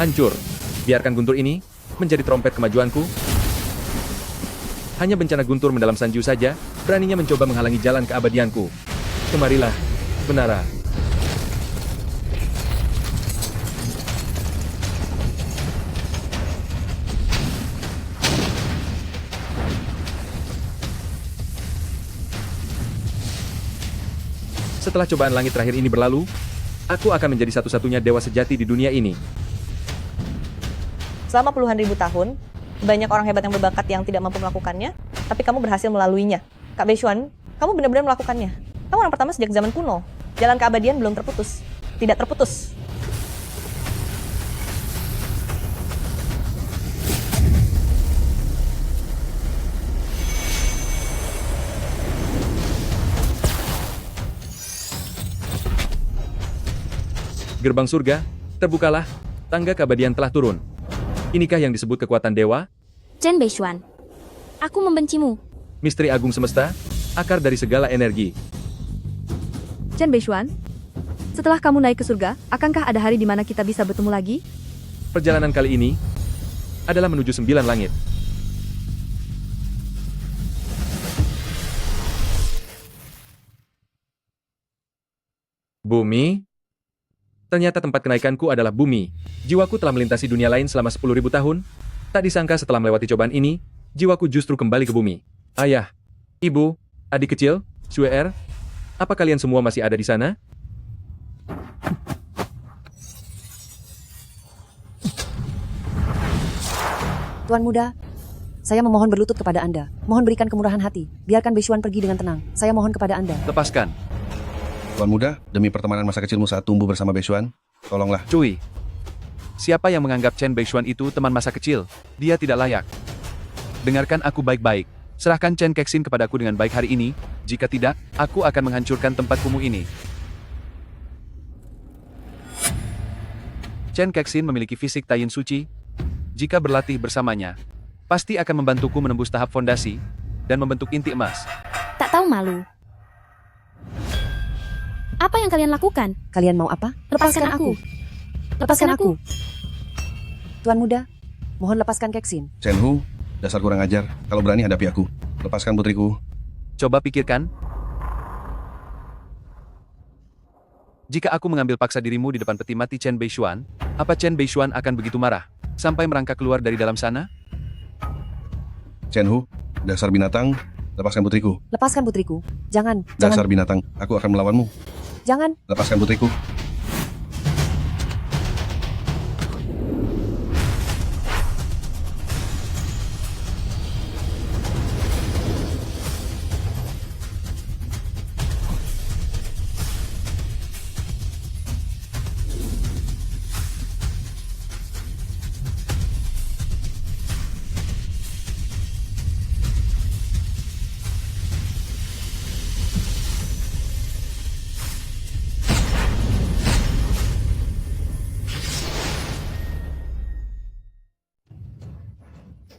Hancur. Biarkan guntur ini menjadi trompet kemajuanku. Hanya bencana guntur mendalam Sanju saja, beraninya mencoba menghalangi jalan keabadianku. Kemarilah, Benara. Setelah cobaan langit terakhir ini berlalu, aku akan menjadi satu-satunya dewa sejati di dunia ini. Selama puluhan ribu tahun, banyak orang hebat yang berbakat yang tidak mampu melakukannya, tapi kamu berhasil melaluinya. Kak Beishuan, kamu benar-benar melakukannya. Kamu orang pertama sejak zaman kuno. Jalan keabadian belum terputus. Tidak terputus. Gerbang surga, terbukalah, tangga keabadian telah turun. Inikah yang disebut kekuatan dewa? Chen Beishuan, aku membencimu. Misteri agung semesta, akar dari segala energi. Chen Beishuan, setelah kamu naik ke surga, akankah ada hari di mana kita bisa bertemu lagi? Perjalanan kali ini adalah menuju 9 langit. Bumi? Ternyata tempat kenaikanku adalah bumi. Jiwaku telah melintasi dunia lain selama 10.000 tahun. Tak disangka setelah melewati cobaan ini, jiwaku justru kembali ke bumi. Ayah, ibu, adik kecil, Shu'er, apa kalian semua masih ada di sana? Tuan Muda, saya memohon berlutut kepada Anda. Mohon berikan kemurahan hati. Biarkan Beishuan pergi dengan tenang. Saya mohon kepada Anda. Lepaskan. Tuan Muda, demi pertemanan masa kecilmu saat tumbuh bersama Beishuan, tolonglah. Cui, siapa yang menganggap Chen Beishuan itu teman masa kecil? Dia tidak layak. Dengarkan aku baik-baik. Serahkan Chen Kexin kepadaku dengan baik hari ini. Jika tidak, aku akan menghancurkan tempat kumuh ini. Chen Kexin memiliki fisik Taiyin suci. Jika berlatih bersamanya, pasti akan membantuku menembus tahap fondasi dan membentuk inti emas. Tak tahu malu. Apa yang kalian lakukan? Kalian mau apa? Lepaskan aku. Lepaskan aku. Tuan Muda, mohon lepaskan Kexin. Chen Hu, dasar kurang ajar. Kalau berani hadapi aku. Lepaskan putriku. Coba pikirkan. Jika aku mengambil paksa dirimu di depan peti mati Chen Beishuan, apa Chen Beishuan akan begitu marah sampai merangkak keluar dari dalam sana? Chen Hu, dasar binatang, lepaskan putriku. Lepaskan putriku. Jangan, Dasar jangan, binatang, aku akan melawanmu. jangan. Lepaskan putriku.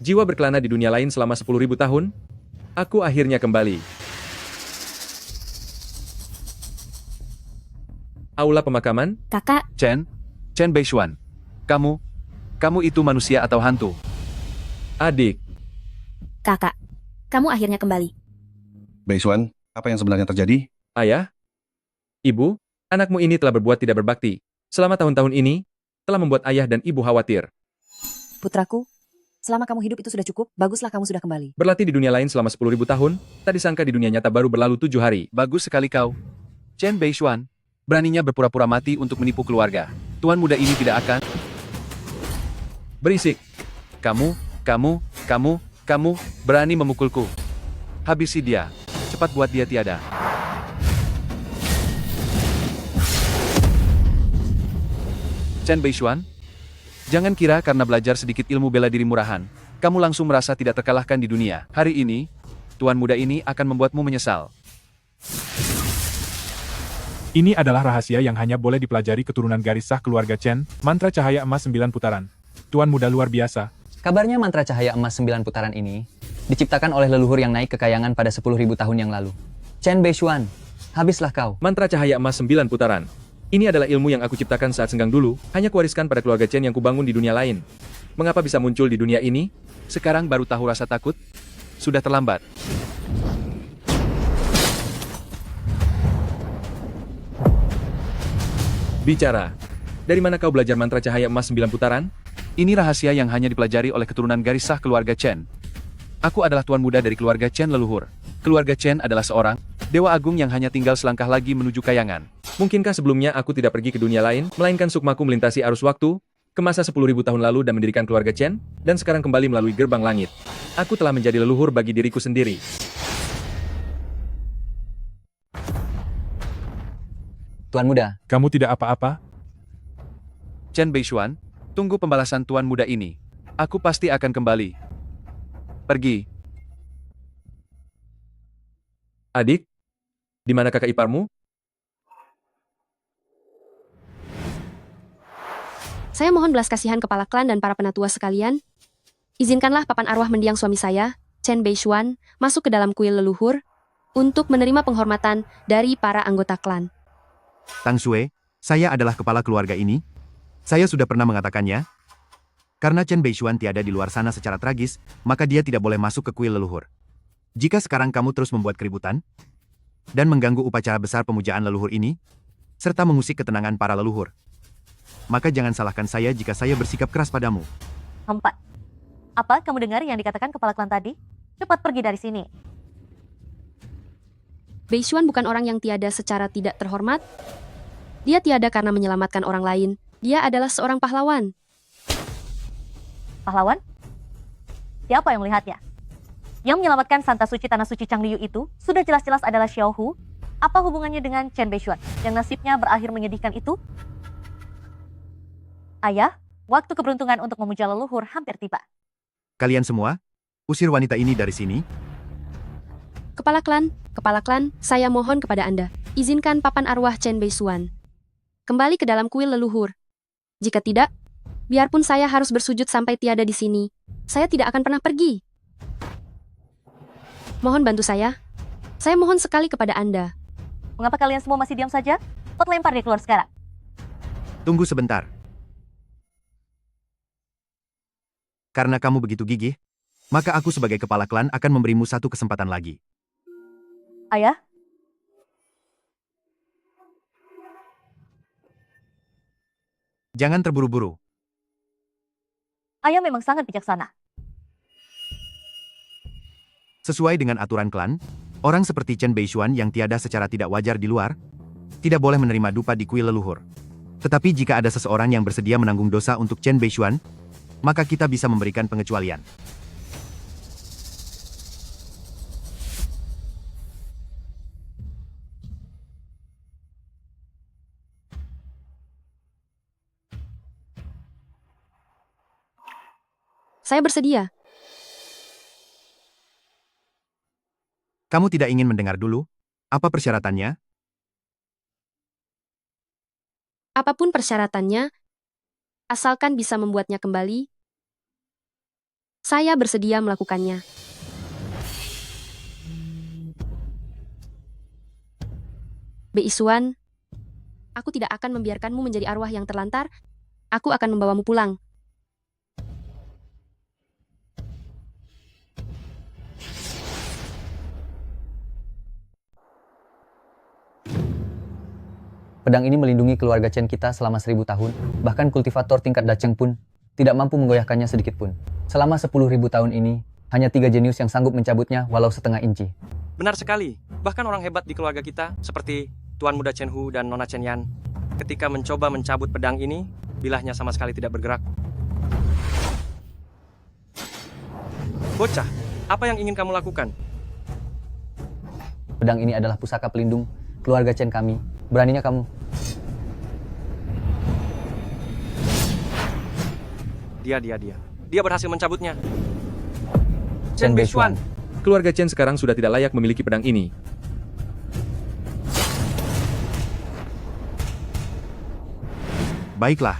Jiwa berkelana di dunia lain selama 10.000 tahun. Aku akhirnya kembali. Aula pemakaman? Kakak, Chen Beishuan. Kamu itu manusia atau hantu? Adik, kakak. Kamu akhirnya kembali. Beishuan, apa yang sebenarnya terjadi? ayah, ibu, anakmu ini telah berbuat tidak berbakti. Selama tahun-tahun ini, telah membuat ayah dan ibu khawatir. Putraku, selama kamu hidup itu sudah cukup. Baguslah kamu sudah kembali. Berlatih di dunia lain selama 10.000 tahun, tak disangka di dunia nyata baru berlalu 7 hari. Bagus sekali kau. Chen Beishuan, beraninya berpura-pura mati untuk menipu keluarga. Tuan muda ini tidak akan... Berisik. Kamu berani memukulku. Habisi dia. Cepat buat dia tiada. Chen Beishuan, jangan kira karena belajar sedikit ilmu bela diri murahan, kamu langsung merasa tidak terkalahkan di dunia. Hari ini, tuan muda ini akan membuatmu menyesal. Ini adalah rahasia yang hanya boleh dipelajari keturunan garis sah keluarga Chen, mantra cahaya emas 9 putaran. Tuan muda luar biasa. Kabarnya mantra cahaya emas 9 putaran ini diciptakan oleh leluhur yang naik kekayangan pada 10.000 tahun yang lalu. Chen Beishuan, habislah kau. Mantra cahaya emas 9 putaran. Ini adalah ilmu yang aku ciptakan saat senggang dulu, hanya kuwariskan pada keluarga Chen yang kubangun di dunia lain. Mengapa bisa muncul di dunia ini? Sekarang baru tahu rasa takut? Sudah terlambat. Bicara. Dari mana kau belajar mantra cahaya emas 9 putaran? Ini rahasia yang hanya dipelajari oleh keturunan garis sah keluarga Chen. Aku adalah tuan muda dari keluarga Chen leluhur. Keluarga Chen adalah seorang dewa agung yang hanya tinggal selangkah lagi menuju kayangan. Mungkinkah sebelumnya aku tidak pergi ke dunia lain, melainkan sukmaku melintasi arus waktu, ke masa 10.000 tahun lalu dan mendirikan keluarga Chen, dan sekarang kembali melalui gerbang langit. Aku telah menjadi leluhur bagi diriku sendiri. Tuan muda, Kamu tidak apa-apa? Chen Beishuan, tunggu pembalasan tuan muda ini. Aku pasti akan kembali. Pergi. Adik, di mana kakak iparmu? Saya mohon belas kasihan kepala klan dan para penatua sekalian. Izinkanlah papan arwah mendiang suami saya, Chen Beishuan, masuk ke dalam kuil leluhur untuk menerima penghormatan dari para anggota klan. Tang Sue, saya adalah kepala keluarga ini. Saya sudah pernah mengatakannya. Karena Chen Beishuan tiada di luar sana secara tragis, maka dia tidak boleh masuk ke kuil leluhur. Jika sekarang kamu terus membuat keributan dan mengganggu upacara besar pemujaan leluhur ini, serta mengusik ketenangan para leluhur, maka jangan salahkan saya jika saya bersikap keras padamu. 4. Apa kamu dengar yang dikatakan kepala klan tadi? Cepat pergi dari sini. Beishuan bukan orang yang tiada secara tidak terhormat. Dia tiada karena menyelamatkan orang lain. Dia adalah seorang pahlawan. Pahlawan? Siapa yang melihatnya? Yang menyelamatkan Santa Suci Tanah Suci Changliu itu sudah jelas-jelas adalah Xiao Hu. Apa hubungannya dengan Chen Beishuan yang nasibnya berakhir menyedihkan itu? Ayah, waktu keberuntungan untuk memuja leluhur hampir tiba. Kalian semua, usir wanita ini dari sini. Kepala klan, saya mohon kepada Anda, izinkan papan arwah Chen Beishuan kembali ke dalam kuil leluhur. Jika tidak, biarpun saya harus bersujud sampai tiada di sini, saya tidak akan pernah pergi. Mohon bantu saya. Saya mohon sekali kepada Anda. Mengapa kalian semua masih diam saja? Pot lempar dia keluar sekarang. Tunggu sebentar. Karena kamu begitu gigih, maka aku sebagai kepala klan akan memberimu satu kesempatan lagi. Ayah, Jangan terburu-buru. ayah memang sangat bijaksana. Sesuai dengan aturan klan, orang seperti Chen Beishuan yang tiada secara tidak wajar di luar, tidak boleh menerima dupa di kuil leluhur. Tetapi jika ada seseorang yang bersedia menanggung dosa untuk Chen Beishuan, maka kita bisa memberikan pengecualian. Saya bersedia. Kamu tidak ingin mendengar dulu? Apa persyaratannya? Apapun persyaratannya, asalkan bisa membuatnya kembali, saya bersedia melakukannya. Beishuan, aku tidak akan membiarkanmu menjadi arwah yang terlantar. Aku akan membawamu pulang. pedang ini melindungi keluarga Chen kita selama 1000 tahun. Bahkan kultivator tingkat Dacheng pun tidak mampu menggoyahkannya sedikit pun. Selama 10.000 tahun ini, hanya 3 jenius yang sanggup mencabutnya walau setengah inci. Benar sekali. Bahkan orang hebat di keluarga kita, seperti Tuan Muda Chen Hu dan Nona Chen Yan, ketika mencoba mencabut pedang ini, bilahnya sama sekali tidak bergerak. Bocah, apa yang ingin kamu lakukan? Pedang ini adalah pusaka pelindung keluarga Chen kami. Beraninya kamu? Dia berhasil mencabutnya. Chen Beishuan. Keluarga Chen sekarang sudah tidak layak memiliki pedang ini. Baiklah.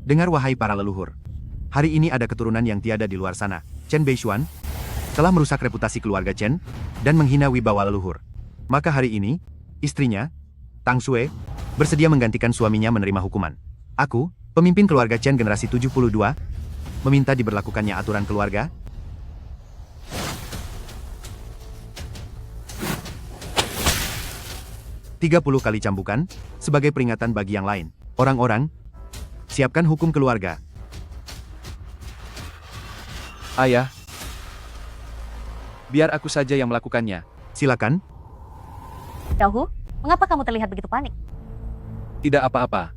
Dengar wahai para leluhur. Hari ini ada keturunan yang tiada di luar sana. Chen Beishuan telah merusak reputasi keluarga Chen dan menghina wibawa leluhur. Maka hari ini, Istrinya, Tang Sue, bersedia menggantikan suaminya menerima hukuman. Aku, pemimpin keluarga Chen generasi 72, meminta diberlakukannya aturan keluarga. "30 kali cambukan, sebagai peringatan bagi yang lain. Orang-orang, siapkan hukum keluarga." Ayah, biar aku saja yang melakukannya. Silakan. Xiaohu, mengapa kamu terlihat begitu panik? Tidak apa-apa.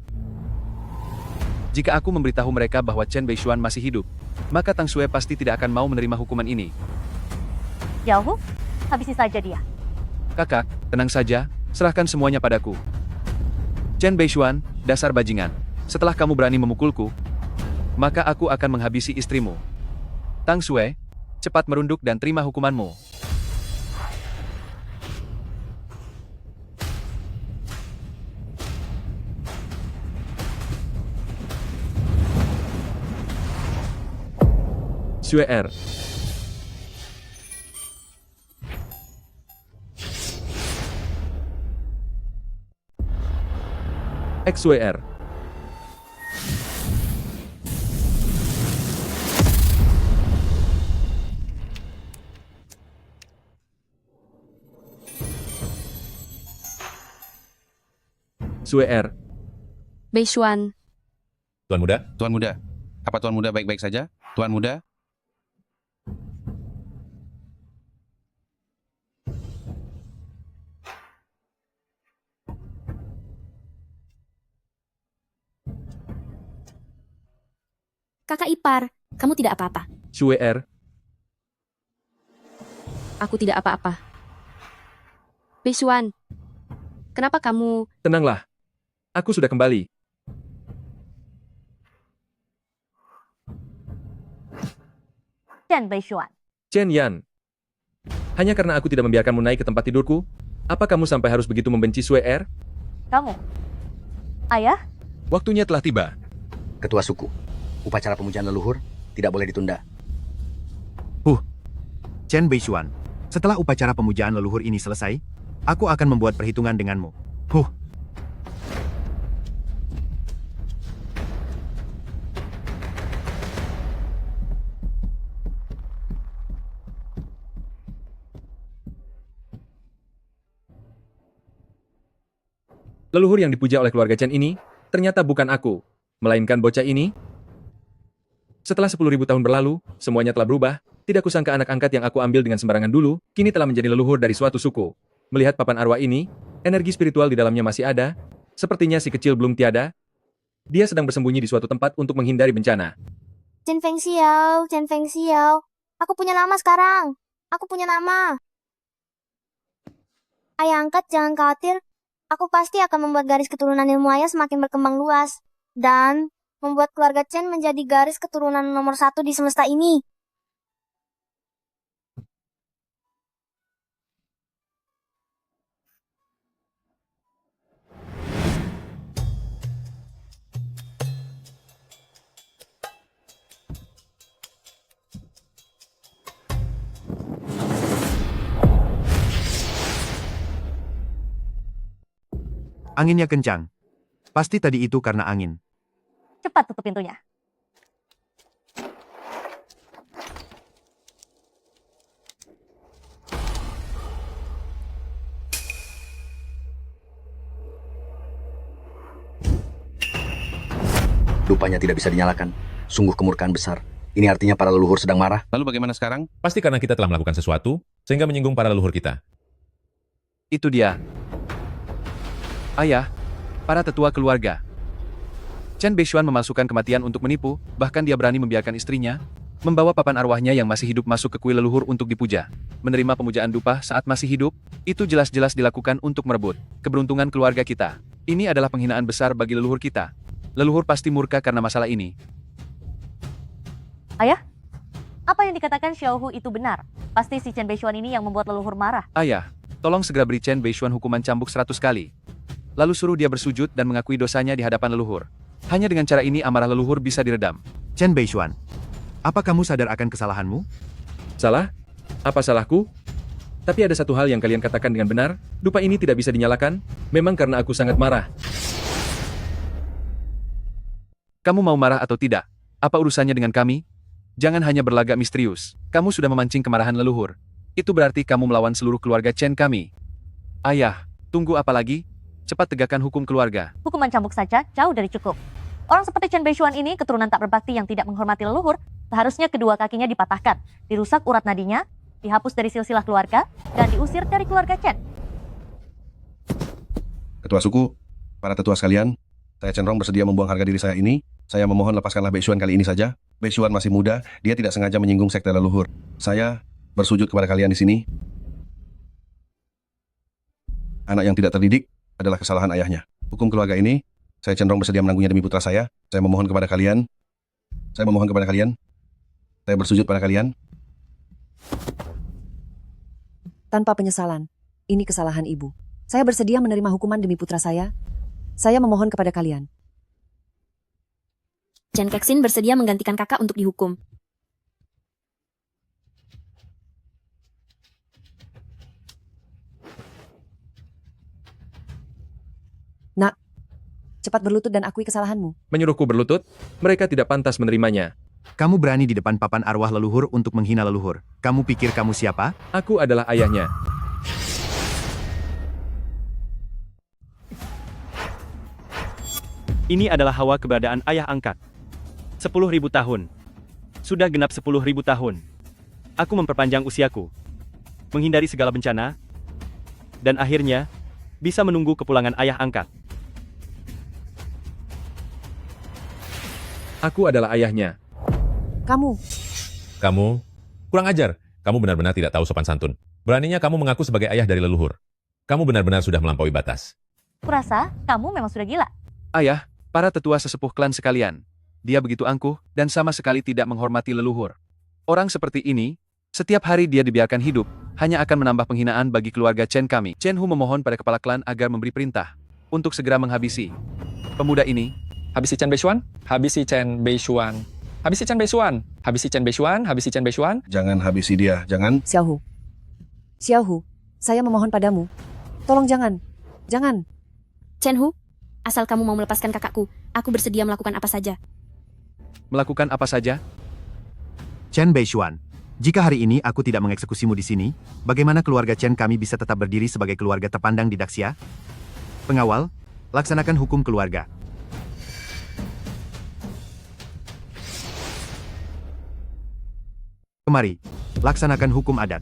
Jika aku memberitahu mereka bahwa Chen Beishuan masih hidup, maka Tang Sue pasti tidak akan mau menerima hukuman ini. Xiaohu, habisi saja dia. Kakak, tenang saja, serahkan semuanya padaku. Chen Beishuan, dasar bajingan. Setelah kamu berani memukulku, maka aku akan menghabisi istrimu. Tang Sue, cepat merunduk dan terima hukumanmu. Sue R. XWR. Sue R. Beishuan, Tuan Muda? Tuan Muda. Apa Tuan Muda baik-baik saja? Tuan Muda? kakak ipar, kamu tidak apa-apa. Sue R. Aku tidak apa-apa. Beishuan, kenapa kamu... Tenanglah. Aku sudah kembali. Chen Beishuan. Chen Yan. Hanya karena aku tidak membiarkanmu naik ke tempat tidurku, apa kamu sampai harus begitu membenci Sue R? Kamu. Ayah? Waktunya telah tiba. Ketua suku, upacara pemujaan leluhur tidak boleh ditunda. Chen Beishuan, setelah upacara pemujaan leluhur ini selesai, aku akan membuat perhitungan denganmu. Leluhur yang dipuja oleh keluarga Chen ini, ternyata bukan aku, melainkan bocah ini. Setelah 10.000 tahun berlalu, semuanya telah berubah. Tidak kusangka anak angkat yang aku ambil dengan sembarangan dulu, kini telah menjadi leluhur dari suatu suku. Melihat papan arwah ini, energi spiritual di dalamnya masih ada. Sepertinya si kecil belum tiada. Dia sedang bersembunyi di suatu tempat untuk menghindari bencana. Chen Feng Xiao, Chen Feng Xiao. Aku punya nama sekarang. Aku punya nama. Ayah angkat, jangan khawatir. Aku pasti akan membuat garis keturunan ilmu ayah semakin berkembang luas. Dan membuat keluarga Chen menjadi garis keturunan nomor 1 di semesta ini. Anginnya kencang. Pasti tadi itu karena angin. Cepat tutup pintunya. Lupanya tidak bisa dinyalakan. Sungguh kemurkaan besar. Ini artinya para leluhur sedang marah. Lalu bagaimana sekarang? Pasti karena kita telah melakukan sesuatu, sehingga menyinggung para leluhur kita. Itu dia. Ayah, para tetua keluarga. Chen Beishuan memalsukan kematian untuk menipu, bahkan dia berani membiarkan istrinya membawa papan arwahnya yang masih hidup masuk ke kuil leluhur untuk dipuja. Menerima pemujaan dupa saat masih hidup, itu jelas-jelas dilakukan untuk merebut keberuntungan keluarga kita. Ini adalah penghinaan besar bagi leluhur kita. Leluhur pasti murka karena masalah ini. Ayah? Apa yang dikatakan Xiaohu itu benar? Pasti si Chen Beishuan ini yang membuat leluhur marah. Ayah, tolong segera beri Chen Beishuan hukuman cambuk 100 kali. Lalu suruh dia bersujud dan mengakui dosanya di hadapan leluhur. Hanya dengan cara ini amarah leluhur bisa diredam. Chen Beishuan, apa kamu sadar akan kesalahanmu? Salah? Apa salahku? Tapi ada satu hal yang kalian katakan dengan benar, dupa ini tidak bisa dinyalakan, memang karena aku sangat marah. Kamu mau marah atau tidak? Apa urusannya dengan kami? Jangan hanya berlagak misterius. Kamu sudah memancing kemarahan leluhur. Itu berarti kamu melawan seluruh keluarga Chen kami. Ayah, tunggu apa lagi? Cepat tegakkan hukum keluarga. Hukuman cambuk saja jauh dari cukup. Orang seperti Chen Beishuan ini keturunan tak berbakti yang tidak menghormati leluhur, seharusnya kedua kakinya dipatahkan, dirusak urat nadinya, dihapus dari silsilah keluarga, dan diusir dari keluarga Chen. Ketua suku, para tetua sekalian, saya Chen Rong bersedia membuang harga diri saya ini. Saya memohon lepaskanlah Beishuan kali ini saja. Beishuan masih muda, dia tidak sengaja menyinggung sekte leluhur. Saya bersujud kepada kalian di sini. Anak yang tidak terdidik adalah kesalahan ayahnya. Hukum keluarga ini, saya Chen Rong bersedia menanggungnya demi putra saya. Saya memohon kepada kalian. Saya bersujud pada kalian. Tanpa penyesalan. Ini kesalahan ibu. Saya bersedia menerima hukuman demi putra saya. Saya memohon kepada kalian. Chen Kexin bersedia menggantikan kakak untuk dihukum. Nak, cepat berlutut dan akui kesalahanmu. Menyuruhku berlutut, mereka tidak pantas menerimanya. Kamu berani di depan papan arwah leluhur untuk menghina leluhur. Kamu pikir kamu siapa? Aku adalah ayahnya. Ini adalah hawa keberadaan ayah angkat. 10.000 tahun. Sudah genap 10.000 tahun. Aku memperpanjang usiaku. Menghindari segala bencana. Dan akhirnya, bisa menunggu kepulangan ayah angkat. Aku adalah ayahnya. Kamu, kurang ajar. Kamu benar-benar tidak tahu sopan santun. Beraninya kamu mengaku sebagai ayah dari leluhur. Kamu benar-benar sudah melampaui batas. Kurasa kamu memang sudah gila. Ayah, para tetua sesepuh klan sekalian. Dia begitu angkuh dan sama sekali tidak menghormati leluhur. Orang seperti ini, setiap hari dia dibiarkan hidup, hanya akan menambah penghinaan bagi keluarga Chen kami. Chen Hu memohon pada kepala klan agar memberi perintah untuk segera menghabisi pemuda ini. Habisi Chen Beishuan, habisi Chen Beishuan, habisi Chen Beishuan, habisi Chen Beishuan, habisi Chen Beishuan. Jangan habisi dia, jangan. Xiao Hu, saya memohon padamu. Tolong jangan. Chen Hu, asal kamu mau melepaskan kakakku, aku bersedia melakukan apa saja. Melakukan apa saja? Chen Beishuan, jika hari ini aku tidak mengeksekusimu di sini, bagaimana keluarga Chen kami bisa tetap berdiri sebagai keluarga terpandang di Daxia? Pengawal, laksanakan hukum keluarga. Kemari, laksanakan hukum adat.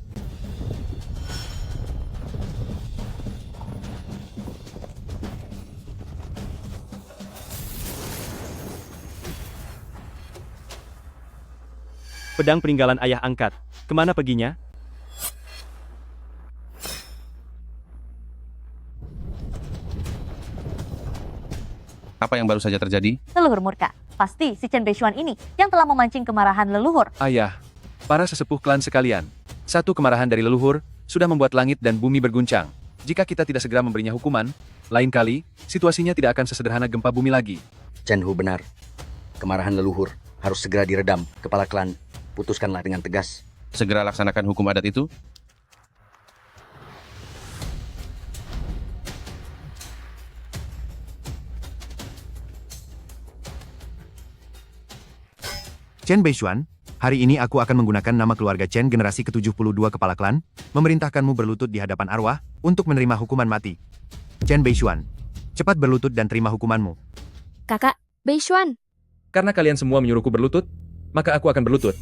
Pedang peninggalan ayah angkat. Kemana perginya? Apa yang baru saja terjadi? Leluhur murka. Pasti si Chen Beishuan ini yang telah memancing kemarahan leluhur. Ayah, para sesepuh klan sekalian. Satu kemarahan dari leluhur sudah membuat langit dan bumi berguncang. Jika kita tidak segera memberinya hukuman, lain kali situasinya tidak akan sesederhana gempa bumi lagi. Chen Hu benar. Kemarahan leluhur harus segera diredam. Kepala klan, putuskanlah dengan tegas. Segera laksanakan hukum adat itu. Chen Beishuan, hari ini aku akan menggunakan nama keluarga Chen generasi ke-72 kepala klan, memerintahkanmu berlutut di hadapan arwah untuk menerima hukuman mati. Chen Beishuan, cepat berlutut dan terima hukumanmu. Kakak, Beishuan. Karena kalian semua menyuruhku berlutut, maka aku akan berlutut.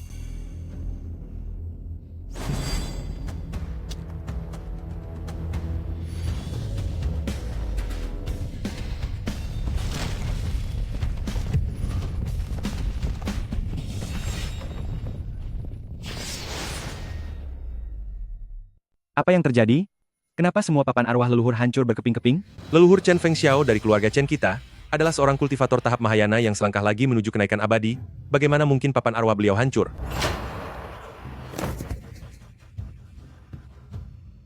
Apa yang terjadi? Kenapa semua papan arwah leluhur hancur berkeping-keping? Leluhur Chen Fengxiao dari keluarga Chen kita adalah seorang kultivator tahap Mahayana yang selangkah lagi menuju kenaikan abadi. Bagaimana mungkin papan arwah beliau hancur?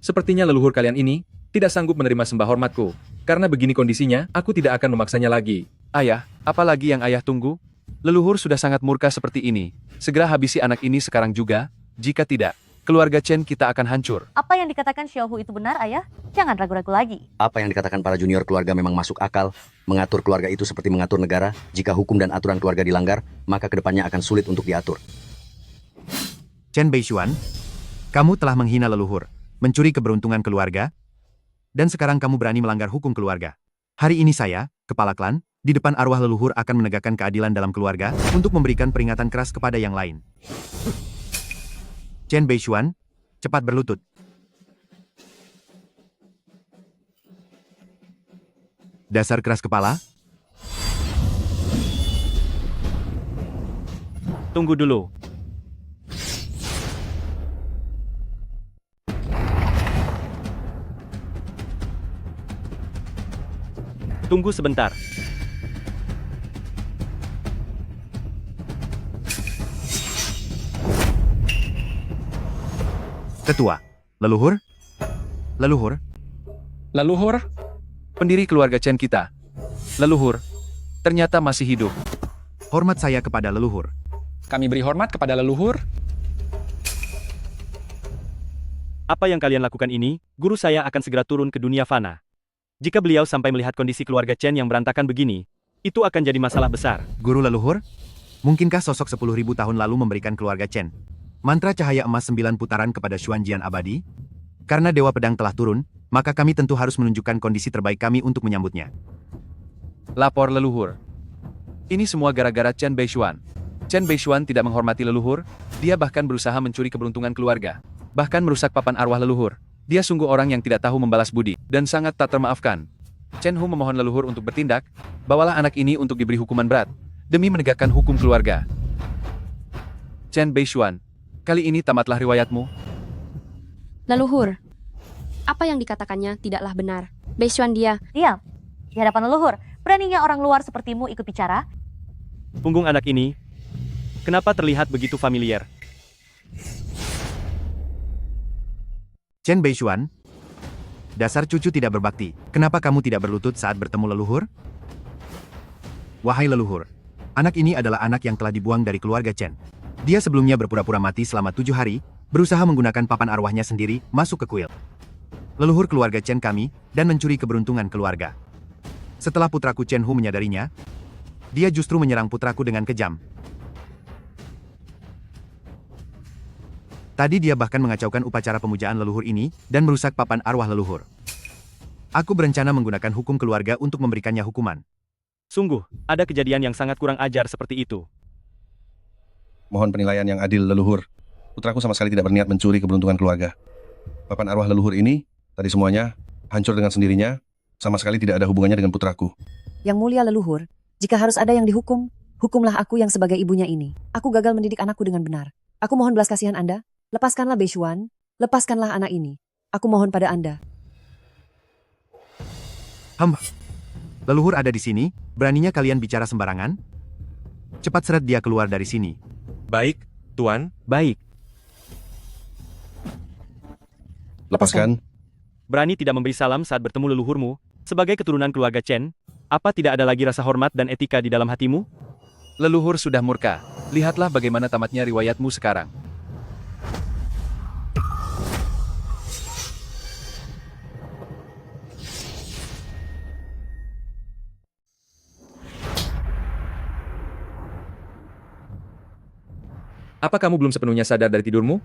Sepertinya leluhur kalian ini tidak sanggup menerima sembah hormatku. Karena begini kondisinya, aku tidak akan memaksanya lagi. Ayah, apalagi yang ayah tunggu? Leluhur sudah sangat murka seperti ini. Segera habisi anak ini sekarang juga. Jika tidak, keluarga Chen kita akan hancur. Apa yang dikatakan Xiaohu itu benar, Ayah? Jangan ragu-ragu lagi. Apa yang dikatakan para junior keluarga memang masuk akal. Mengatur keluarga itu seperti mengatur negara. Jika hukum dan aturan keluarga dilanggar, maka kedepannya akan sulit untuk diatur. Chen Beishuan, kamu telah menghina leluhur, mencuri keberuntungan keluarga, dan sekarang kamu berani melanggar hukum keluarga. Hari ini saya, kepala klan, di depan arwah leluhur akan menegakkan keadilan dalam keluarga untuk memberikan peringatan keras kepada yang lain. Chen Beishuan, cepat berlutut. Dasar keras kepala. Tunggu dulu. Tunggu sebentar. Tetua, leluhur? Leluhur? Leluhur? Pendiri keluarga Chen kita. Leluhur, ternyata masih hidup. Hormat saya kepada leluhur. Kami beri hormat kepada leluhur. Apa yang kalian lakukan ini, guru saya akan segera turun ke dunia fana. Jika beliau sampai melihat kondisi keluarga Chen yang berantakan begini, itu akan jadi masalah besar. Guru leluhur, mungkinkah sosok 10.000 tahun lalu memberikan keluarga Chen mantra cahaya emas 9 putaran kepada Xuanjian abadi? Karena Dewa Pedang telah turun, maka kami tentu harus menunjukkan kondisi terbaik kami untuk menyambutnya. Lapor leluhur. Ini semua gara-gara Chen Beishuan. Chen Beishuan tidak menghormati leluhur, dia bahkan berusaha mencuri keberuntungan keluarga. Bahkan merusak papan arwah leluhur. Dia sungguh orang yang tidak tahu membalas budi, dan sangat tak termaafkan. Chen Hu memohon leluhur untuk bertindak, bawalah anak ini untuk diberi hukuman berat, demi menegakkan hukum keluarga. Chen Beishuan, kali ini tamatlah riwayatmu. Leluhur, apa yang dikatakannya tidaklah benar. Beishuan dia. Diam. Di hadapan leluhur, beraninya orang luar sepertimu ikut bicara? Punggung anak ini, kenapa terlihat begitu familiar? Chen Beishuan, dasar cucu tidak berbakti. Kenapa kamu tidak berlutut saat bertemu leluhur? Wahai leluhur, anak ini adalah anak yang telah dibuang dari keluarga Chen. Dia sebelumnya berpura-pura mati selama 7 hari, berusaha menggunakan papan arwahnya sendiri masuk ke kuil leluhur keluarga Chen kami, dan mencuri keberuntungan keluarga. Setelah putraku Chen Hu menyadarinya, dia justru menyerang putraku dengan kejam. Tadi dia bahkan mengacaukan upacara pemujaan leluhur ini, dan merusak papan arwah leluhur. Aku berencana menggunakan hukum keluarga untuk memberikannya hukuman. Sungguh, ada kejadian yang sangat kurang ajar seperti itu. Mohon penilaian yang adil leluhur. Putraku sama sekali tidak berniat mencuri keberuntungan keluarga. Papan arwah leluhur ini, tadi semuanya, hancur dengan sendirinya, sama sekali tidak ada hubungannya dengan putraku. Yang mulia leluhur, jika harus ada yang dihukum, hukumlah aku yang sebagai ibunya ini. Aku gagal mendidik anakku dengan benar. Aku mohon belas kasihan Anda. Lepaskanlah Beishuan, lepaskanlah anak ini. Aku mohon pada Anda. Leluhur ada di sini, beraninya kalian bicara sembarangan? Cepat seret dia keluar dari sini. Baik, Tuan. Baik. Lepaskan. Berani tidak memberi salam saat bertemu leluhurmu, sebagai keturunan keluarga Chen, apa tidak ada lagi rasa hormat dan etika di dalam hatimu? Leluhur sudah murka. Lihatlah bagaimana tamatnya riwayatmu sekarang. Apa kamu belum sepenuhnya sadar dari tidurmu?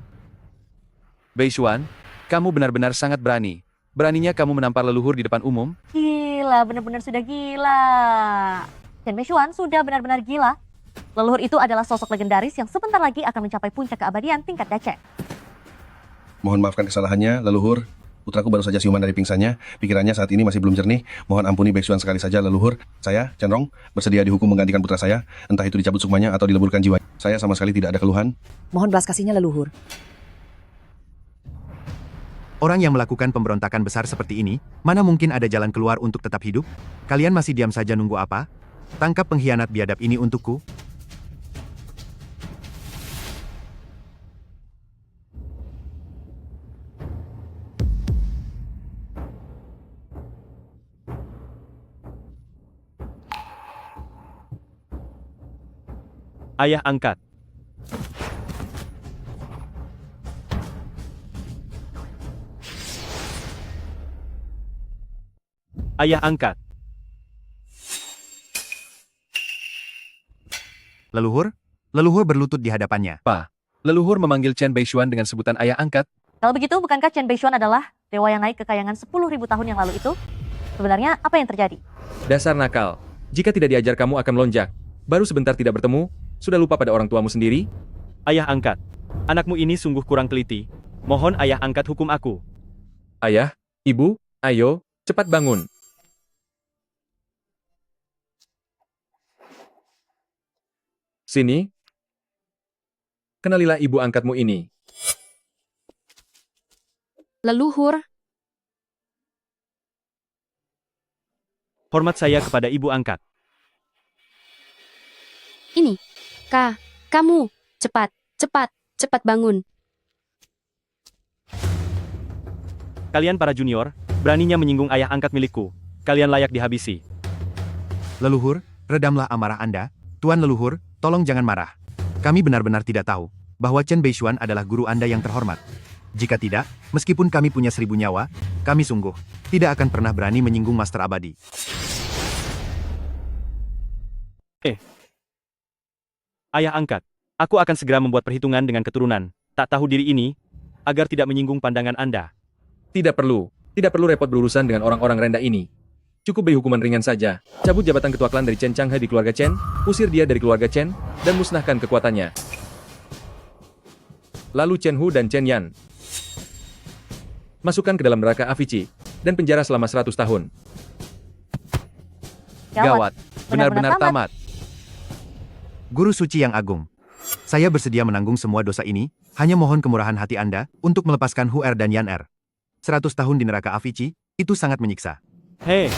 Beishuan, kamu benar-benar sangat berani. Beraninya kamu menampar leluhur di depan umum? Gila, benar-benar sudah gila. Chen Beishuan sudah benar-benar gila. Leluhur itu adalah sosok legendaris yang sebentar lagi akan mencapai puncak keabadian tingkat Dacek. Mohon maafkan kesalahannya, leluhur. Putraku baru saja siuman dari pingsannya, pikirannya saat ini masih belum jernih. Mohon ampuni Beishuan sekali saja, leluhur. Saya, Chen Rong, bersedia dihukum menggantikan putra saya, entah itu dicabut sukmanya atau dileburkan jiwa. Saya sama sekali tidak ada keluhan. Mohon belas kasihnya leluhur. Orang yang melakukan pemberontakan besar seperti ini, mana mungkin ada jalan keluar untuk tetap hidup? Kalian masih diam saja nunggu apa? Tangkap pengkhianat biadab ini untukku. Ayah angkat. Ayah angkat. Leluhur? Leluhur berlutut di hadapannya. Pa, leluhur memanggil Chen Beishuan dengan sebutan ayah angkat. Kalau begitu, bukankah Chen Beishuan adalah dewa yang naik kekayangan 10.000 tahun yang lalu itu? Sebenarnya apa yang terjadi? Dasar nakal. Jika tidak diajar kamu akan melonjak. Baru sebentar tidak bertemu, sudah lupa pada orang tuamu sendiri? Ayah angkat. Anakmu ini sungguh kurang teliti. Mohon ayah angkat hukum aku. Ayah, ibu, ayo, cepat bangun. Sini. Kenalilah ibu angkatmu ini. Leluhur, Hormat saya kepada ibu angkat. ini. Kamu. Cepat bangun. Kalian para junior, beraninya menyinggung ayah angkat milikku. Kalian layak dihabisi. Leluhur, redamlah amarah Anda. Tuan Leluhur, tolong jangan marah. Kami benar-benar tidak tahu bahwa Chen Beishuan adalah guru Anda yang terhormat. Jika tidak, meskipun kami punya 1000 nyawa, kami sungguh tidak akan pernah berani menyinggung Master Abadi. Ayah angkat. Aku akan segera membuat perhitungan dengan keturunan tak tahu diri ini, agar tidak menyinggung pandangan Anda. Tidak perlu repot berurusan dengan orang-orang rendah ini. Cukup beri hukuman ringan saja. Cabut jabatan ketua klan dari Chen Changhe di keluarga Chen, usir dia dari keluarga Chen, dan musnahkan kekuatannya. Lalu Chen Hu dan Chen Yan masukkan ke dalam neraka Avici, dan penjara selama 100 tahun. Gawat. Benar-benar tamat. Guru suci yang agung, saya bersedia menanggung semua dosa ini, hanya mohon kemurahan hati Anda untuk melepaskan Hu Er dan Yan Er. 100 tahun di neraka Avici, itu sangat menyiksa. Hei!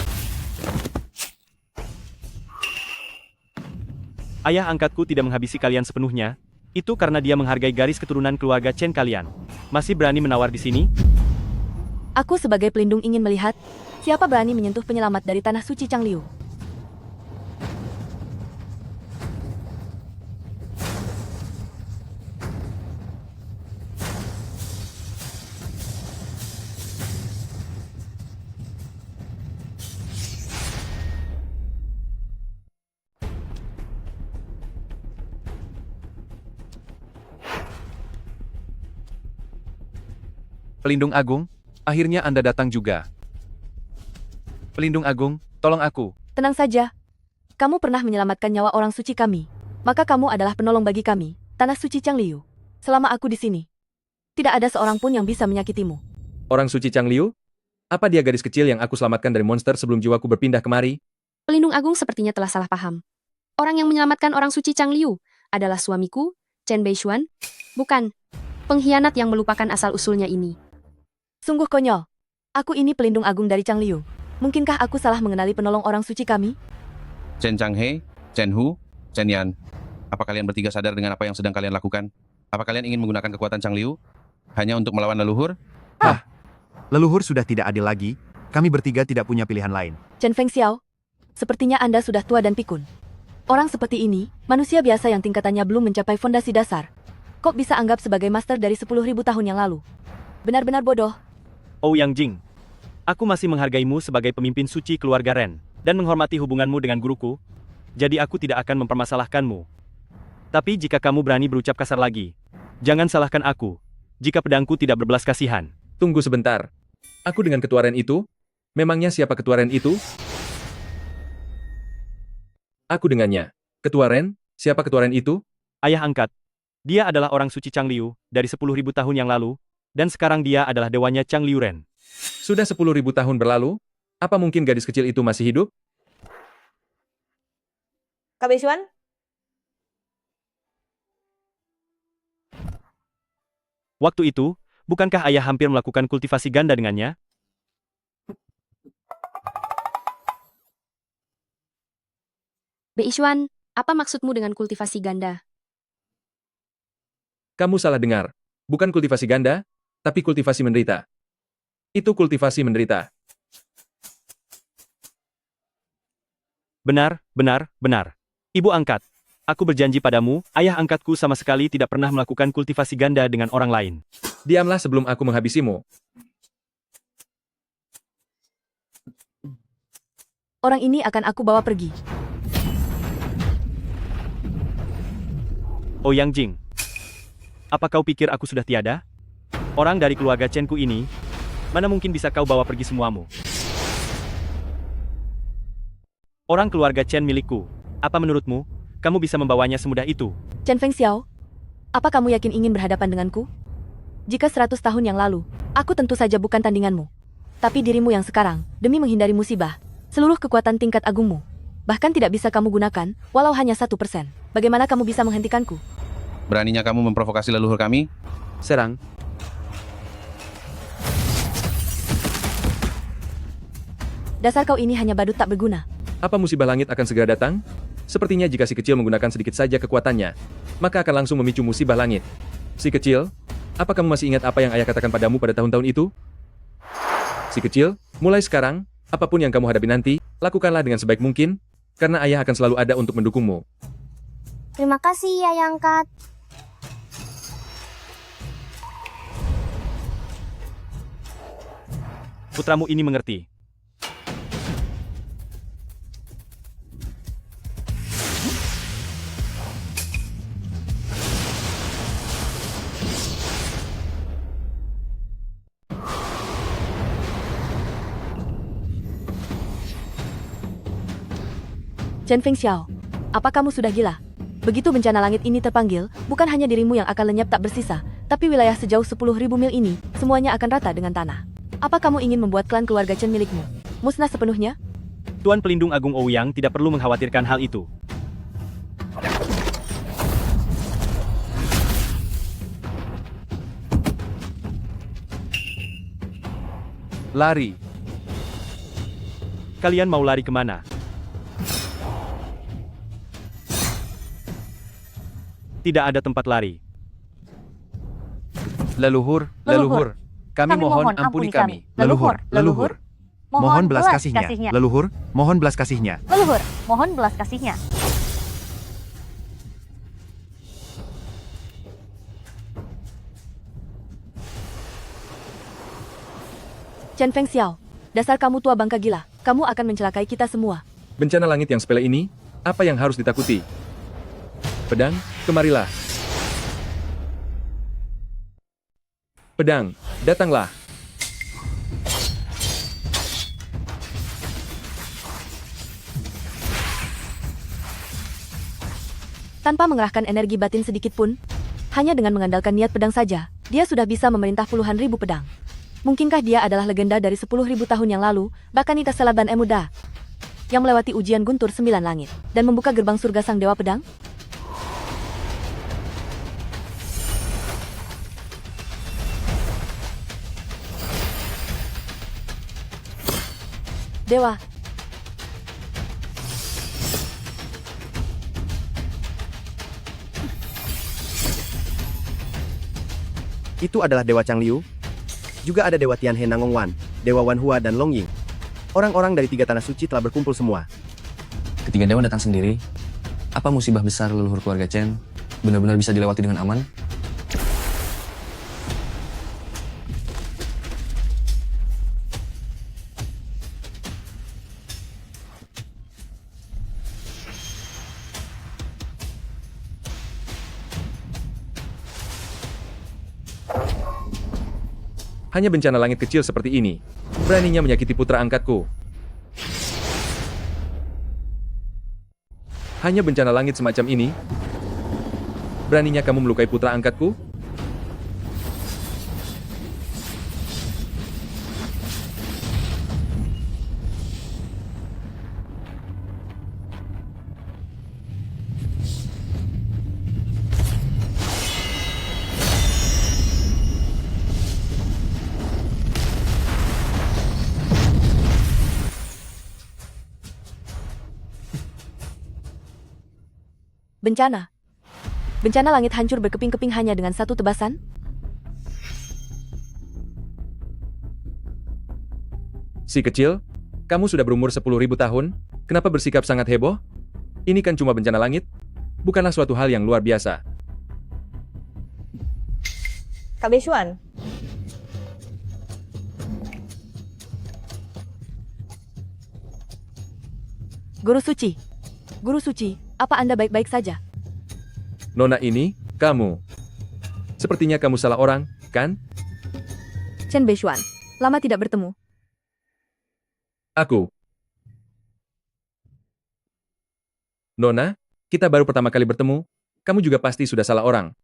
Ayah angkatku tidak menghabisi kalian sepenuhnya, itu karena dia menghargai garis keturunan keluarga Chen kalian. Masih berani menawar di sini? Aku sebagai pelindung ingin melihat siapa berani menyentuh penyelamat dari tanah suci Changliu. Pelindung Agung, akhirnya Anda datang juga. Pelindung Agung, tolong aku. Tenang saja. Kamu pernah menyelamatkan nyawa orang suci kami. Maka kamu adalah penolong bagi kami, tanah suci Changliu. Selama aku di sini, tidak ada seorang pun yang bisa menyakitimu. Orang suci Changliu? Apa dia gadis kecil yang aku selamatkan dari monster sebelum jiwaku berpindah kemari? Pelindung Agung sepertinya telah salah paham. Orang yang menyelamatkan orang suci Changliu adalah suamiku, Chen Beishuan, bukan pengkhianat yang melupakan asal-usulnya ini. Sungguh konyol. Aku ini pelindung agung dari Changliu. Mungkinkah aku salah mengenali penolong orang suci kami? Chen Changhe, Chen Hu, Chen Yan. Apa kalian bertiga sadar dengan apa yang sedang kalian lakukan? Apa kalian ingin menggunakan kekuatan Changliu hanya untuk melawan leluhur? Leluhur sudah tidak adil lagi, kami bertiga tidak punya pilihan lain. Chen Fengxiao, sepertinya Anda sudah tua dan pikun. Orang seperti ini, manusia biasa yang tingkatannya belum mencapai fondasi dasar. Kok bisa anggap sebagai master dari 10.000 tahun yang lalu? Benar-benar bodoh. Ouyang Jing, aku masih menghargaimu sebagai pemimpin suci keluarga Ren, dan menghormati hubunganmu dengan guruku, jadi aku tidak akan mempermasalahkanmu. Tapi jika kamu berani berucap kasar lagi, jangan salahkan aku, jika pedangku tidak berbelas kasihan. Tunggu sebentar. Aku dengan ketua Ren itu? Memangnya siapa ketua Ren itu? Aku dengannya. Ketua Ren? Siapa ketua Ren itu? Ayah angkat. Dia adalah orang suci Changliu dari 10.000 tahun yang lalu, dan sekarang dia adalah dewanya Changliu Ren. Sudah 10.000 tahun berlalu? Apa mungkin gadis kecil itu masih hidup? Kak Beishuan? Waktu itu, bukankah ayah hampir melakukan kultivasi ganda dengannya? Beishuan, apa maksudmu dengan kultivasi ganda? Kamu salah dengar. Bukan kultivasi ganda, tapi kultivasi menderita. Itu kultivasi menderita. Benar. Ibu angkat. Aku berjanji padamu, ayah angkatku sama sekali tidak pernah melakukan kultivasi ganda dengan orang lain. Diamlah sebelum aku menghabisimu. Orang ini akan aku bawa pergi. Ouyang Jing. Apa kau pikir aku sudah tiada? Orang dari keluarga Chen-ku ini, mana mungkin bisa kau bawa pergi semuamu? Orang keluarga Chen milikku. Apa menurutmu, kamu bisa membawanya semudah itu? Chen Fengxiao, apa kamu yakin ingin berhadapan denganku? Jika 100 tahun yang lalu, aku tentu saja bukan tandinganmu. Tapi dirimu yang sekarang, demi menghindari musibah, seluruh kekuatan tingkat agungmu, bahkan tidak bisa kamu gunakan, walau hanya 1%. Bagaimana kamu bisa menghentikanku? Beraninya kamu memprovokasi leluhur kami? Serang. Dasar kau ini hanya badut tak berguna. Apa musibah langit akan segera datang? Sepertinya jika si kecil menggunakan sedikit saja kekuatannya, maka akan langsung memicu musibah langit. Si kecil, apa kamu masih ingat apa yang ayah katakan padamu pada tahun-tahun itu? Si kecil, mulai sekarang, apapun yang kamu hadapi nanti, lakukanlah dengan sebaik mungkin, karena ayah akan selalu ada untuk mendukungmu. Terima kasih, Ayah Angkat. Putramu ini mengerti. Chen Fengxiao, apa kamu sudah gila? Begitu bencana langit ini terpanggil, bukan hanya dirimu yang akan lenyap tak bersisa, tapi wilayah sejauh 10.000 mil ini, semuanya akan rata dengan tanah. Apa kamu ingin membuat klan keluarga Chen milikmu musnah sepenuhnya? Tuan Pelindung Agung Ouyang tidak perlu mengkhawatirkan hal itu. Lari. Kalian mau lari kemana? Tidak ada tempat lari. Leluhur, leluhur. Kami mohon ampuni kami. Leluhur, leluhur. Mohon belas kasihnya. Leluhur, mohon belas kasihnya. Leluhur, mohon belas kasihnya. Chen Fengxiao, dasar kamu tua bangka gila. Kamu akan mencelakai kita semua. Bencana langit yang sepele ini, apa yang harus ditakuti? Pedang, kemarilah. Pedang, datanglah. Tanpa mengerahkan energi batin sedikit pun, hanya dengan mengandalkan niat pedang saja, dia sudah bisa memerintah puluhan ribu pedang. Mungkinkah dia adalah legenda dari 10.000 tahun yang lalu, bahkan Ita Selaban Emuda, yang melewati ujian guntur 9 langit, dan membuka gerbang surga sang dewa pedang? Dewa. Itu adalah Dewa Changliu. Juga ada Dewa Tianhe Nangong Wan, Dewa Wan Hua dan Long Ying. Orang-orang dari 3 tanah suci telah berkumpul semua. Ketiga dewa datang sendiri. Apa musibah besar leluhur keluarga Chen benar-benar bisa dilewati dengan aman? Hanya bencana langit kecil seperti ini, beraninya menyakiti putra angkatku. Hanya bencana langit semacam ini, beraninya kamu melukai putra angkatku? Bencana. Bencana langit hancur berkeping-keping hanya dengan satu tebasan? Si kecil, kamu sudah berumur 10.000 tahun, kenapa bersikap sangat heboh? Ini kan cuma bencana langit, bukanlah suatu hal yang luar biasa. Kak Beishuan, Guru Suci. Guru Suci, apa Anda baik-baik saja? Nona ini, kamu. Sepertinya kamu salah orang, kan? Chen Beishuan, lama tidak bertemu. Aku. Nona, kita baru pertama kali bertemu. Kamu juga pasti sudah salah orang.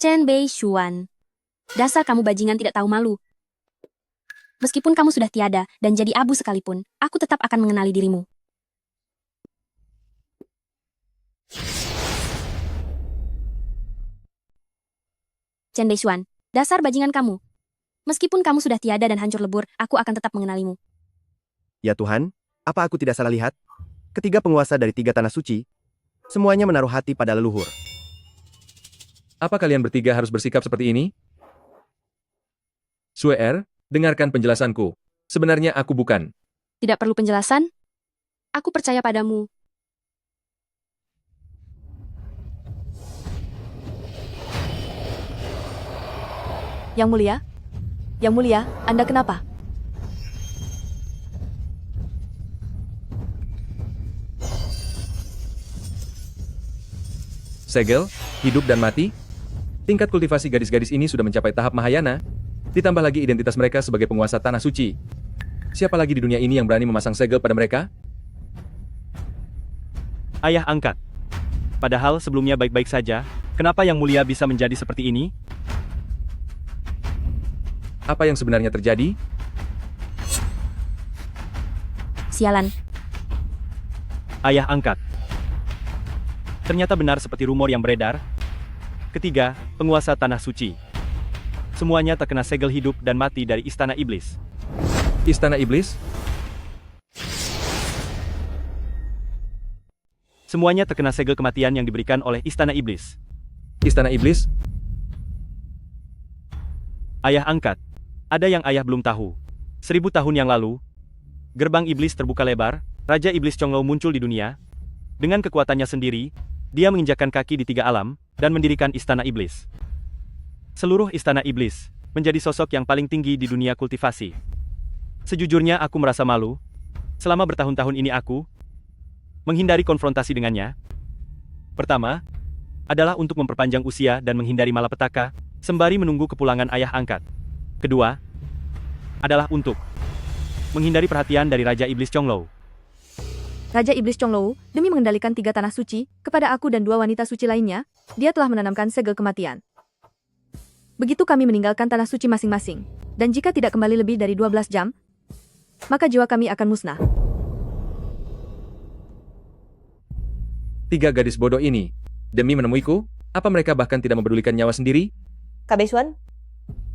Chen Beishuan. Dasar kamu bajingan tidak tahu malu. Meskipun kamu sudah tiada dan jadi abu sekalipun, aku tetap akan mengenali dirimu. Chen Beishuan, dasar bajingan kamu. Meskipun kamu sudah tiada dan hancur lebur, aku akan tetap mengenalimu. Ya Tuhan, apa aku tidak salah lihat? Ketiga penguasa dari 3 tanah suci, semuanya menaruh hati pada leluhur. Apa kalian bertiga harus bersikap seperti ini? Suer, dengarkan penjelasanku. Sebenarnya aku bukan. Tidak perlu penjelasan. Aku percaya padamu. Yang mulia, Anda kenapa? Segel, hidup dan mati? Tingkat kultivasi gadis-gadis ini sudah mencapai tahap Mahayana, ditambah lagi identitas mereka sebagai penguasa tanah suci. Siapa lagi di dunia ini yang berani memasang segel pada mereka? Ayah angkat. Padahal sebelumnya baik-baik saja, kenapa Yang Mulia bisa menjadi seperti ini? Apa yang sebenarnya terjadi? Sialan. Ayah angkat. Ternyata benar seperti rumor yang beredar. Ketiga, penguasa tanah suci. Semuanya terkena segel hidup dan mati dari Istana Iblis. Istana Iblis? Semuanya terkena segel kematian yang diberikan oleh Istana Iblis. Istana Iblis? Ayah angkat. Ada yang ayah belum tahu. 1000 tahun yang lalu, gerbang iblis terbuka lebar, Raja Iblis Chonglou muncul di dunia. Dengan kekuatannya sendiri, dia menginjakkan kaki di 3 alam, dan mendirikan Istana Iblis. Seluruh Istana Iblis menjadi sosok yang paling tinggi di dunia kultivasi. Sejujurnya aku merasa malu. Selama bertahun-tahun ini aku menghindari konfrontasi dengannya. Pertama, adalah untuk memperpanjang usia dan menghindari malapetaka, sembari menunggu kepulangan ayah angkat. Kedua, adalah untuk menghindari perhatian dari Raja Iblis Chonglou. Raja Iblis Chonglou, demi mengendalikan 3 tanah suci, kepada aku dan 2 wanita suci lainnya, dia telah menanamkan segel kematian. Begitu kami meninggalkan tanah suci masing-masing, dan jika tidak kembali lebih dari 12 jam, maka jiwa kami akan musnah. 3 gadis bodoh ini, demi menemuiku, apa mereka bahkan tidak mempedulikan nyawa sendiri? Kak Beishuan,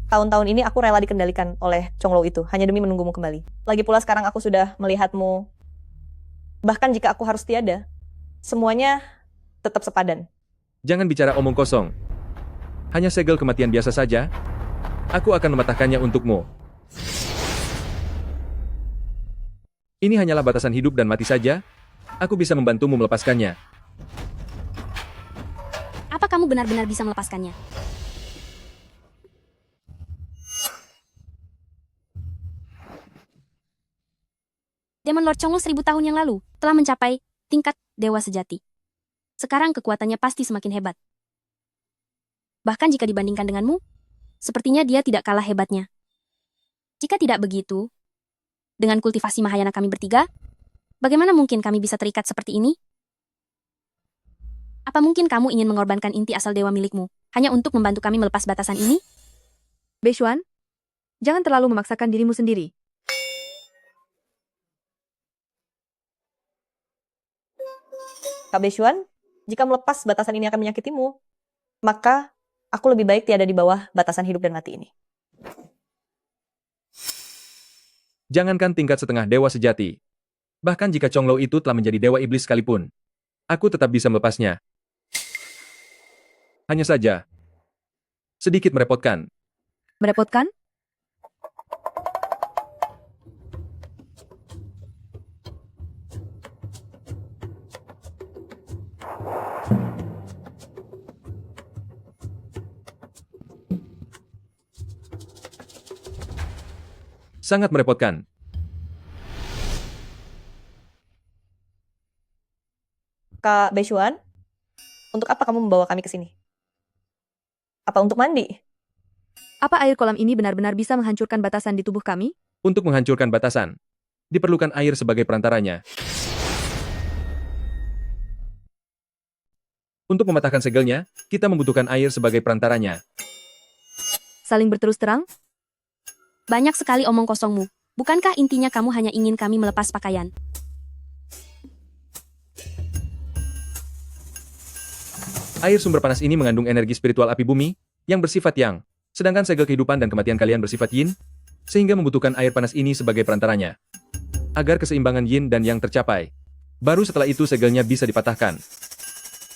tahun-tahun ini aku rela dikendalikan oleh Chonglou itu, hanya demi menunggumu kembali. Lagi pula sekarang aku sudah melihatmu. Bahkan jika aku harus tiada, semuanya tetap sepadan. Jangan bicara omong kosong. Hanya segel kematian biasa saja. Aku akan mematahkannya untukmu. Ini hanyalah batasan hidup dan mati saja. Aku bisa membantumu melepaskannya. Apa kamu benar-benar bisa melepaskannya? Demon Lord Chonglou 1000 tahun yang lalu telah mencapai tingkat dewa sejati. Sekarang kekuatannya pasti semakin hebat. Bahkan jika dibandingkan denganmu, sepertinya dia tidak kalah hebatnya. Jika tidak begitu, dengan kultivasi Mahayana kami bertiga, bagaimana mungkin kami bisa terikat seperti ini? Apa mungkin kamu ingin mengorbankan inti asal dewa milikmu, hanya untuk membantu kami melepas batasan ini? Beishuan, jangan terlalu memaksakan dirimu sendiri. Kak Beishuan, jika melepas batasan ini akan menyakitimu, maka aku lebih baik tiada di bawah batasan hidup dan mati ini. Jangankan tingkat setengah dewa sejati. Bahkan jika Chonglou itu telah menjadi dewa iblis sekalipun, aku tetap bisa melepasnya. Hanya saja, sedikit merepotkan. Merepotkan? Sangat merepotkan. Kak Beishuan, untuk apa kamu membawa kami ke sini? Apa untuk mandi? Apa air kolam ini benar-benar bisa menghancurkan batasan di tubuh kami? Untuk menghancurkan batasan, diperlukan air sebagai perantaranya. Untuk mematahkan segelnya, kita membutuhkan air sebagai perantaranya. Saling berterus terang? Banyak sekali omong kosongmu. Bukankah intinya kamu hanya ingin kami melepas pakaian? Air sumber panas ini mengandung energi spiritual api bumi, yang bersifat yang, sedangkan segel kehidupan dan kematian kalian bersifat yin, sehingga membutuhkan air panas ini sebagai perantaranya. Agar keseimbangan yin dan yang tercapai. Baru setelah itu segelnya bisa dipatahkan.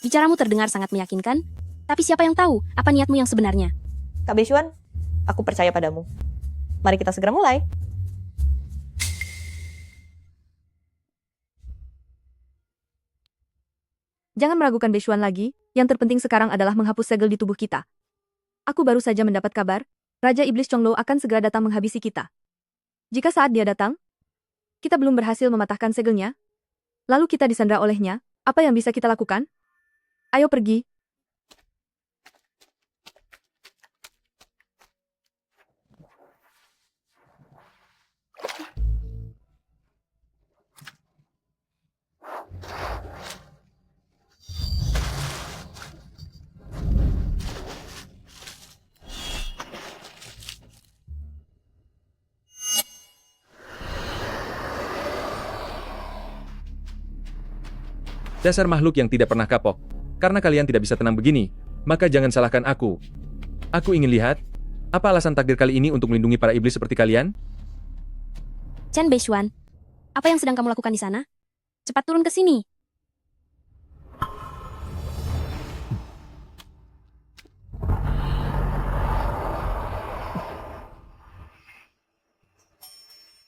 Bicaramu terdengar sangat meyakinkan, tapi siapa yang tahu apa niatmu yang sebenarnya? Kak Beishuan, aku percaya padamu. Mari kita segera mulai. Jangan meragukan Beishuan lagi, yang terpenting sekarang adalah menghapus segel di tubuh kita. Aku baru saja mendapat kabar, Raja Iblis Chonglo akan segera datang menghabisi kita. Jika saat dia datang, kita belum berhasil mematahkan segelnya, lalu kita disandra olehnya, apa yang bisa kita lakukan? Ayo pergi. Dasar makhluk yang tidak pernah kapok. Karena kalian tidak bisa tenang begini, maka jangan salahkan aku. Aku ingin lihat, apa alasan takdir kali ini untuk melindungi para iblis seperti kalian? Chen Beishuan, apa yang sedang kamu lakukan di sana? Cepat turun ke sini.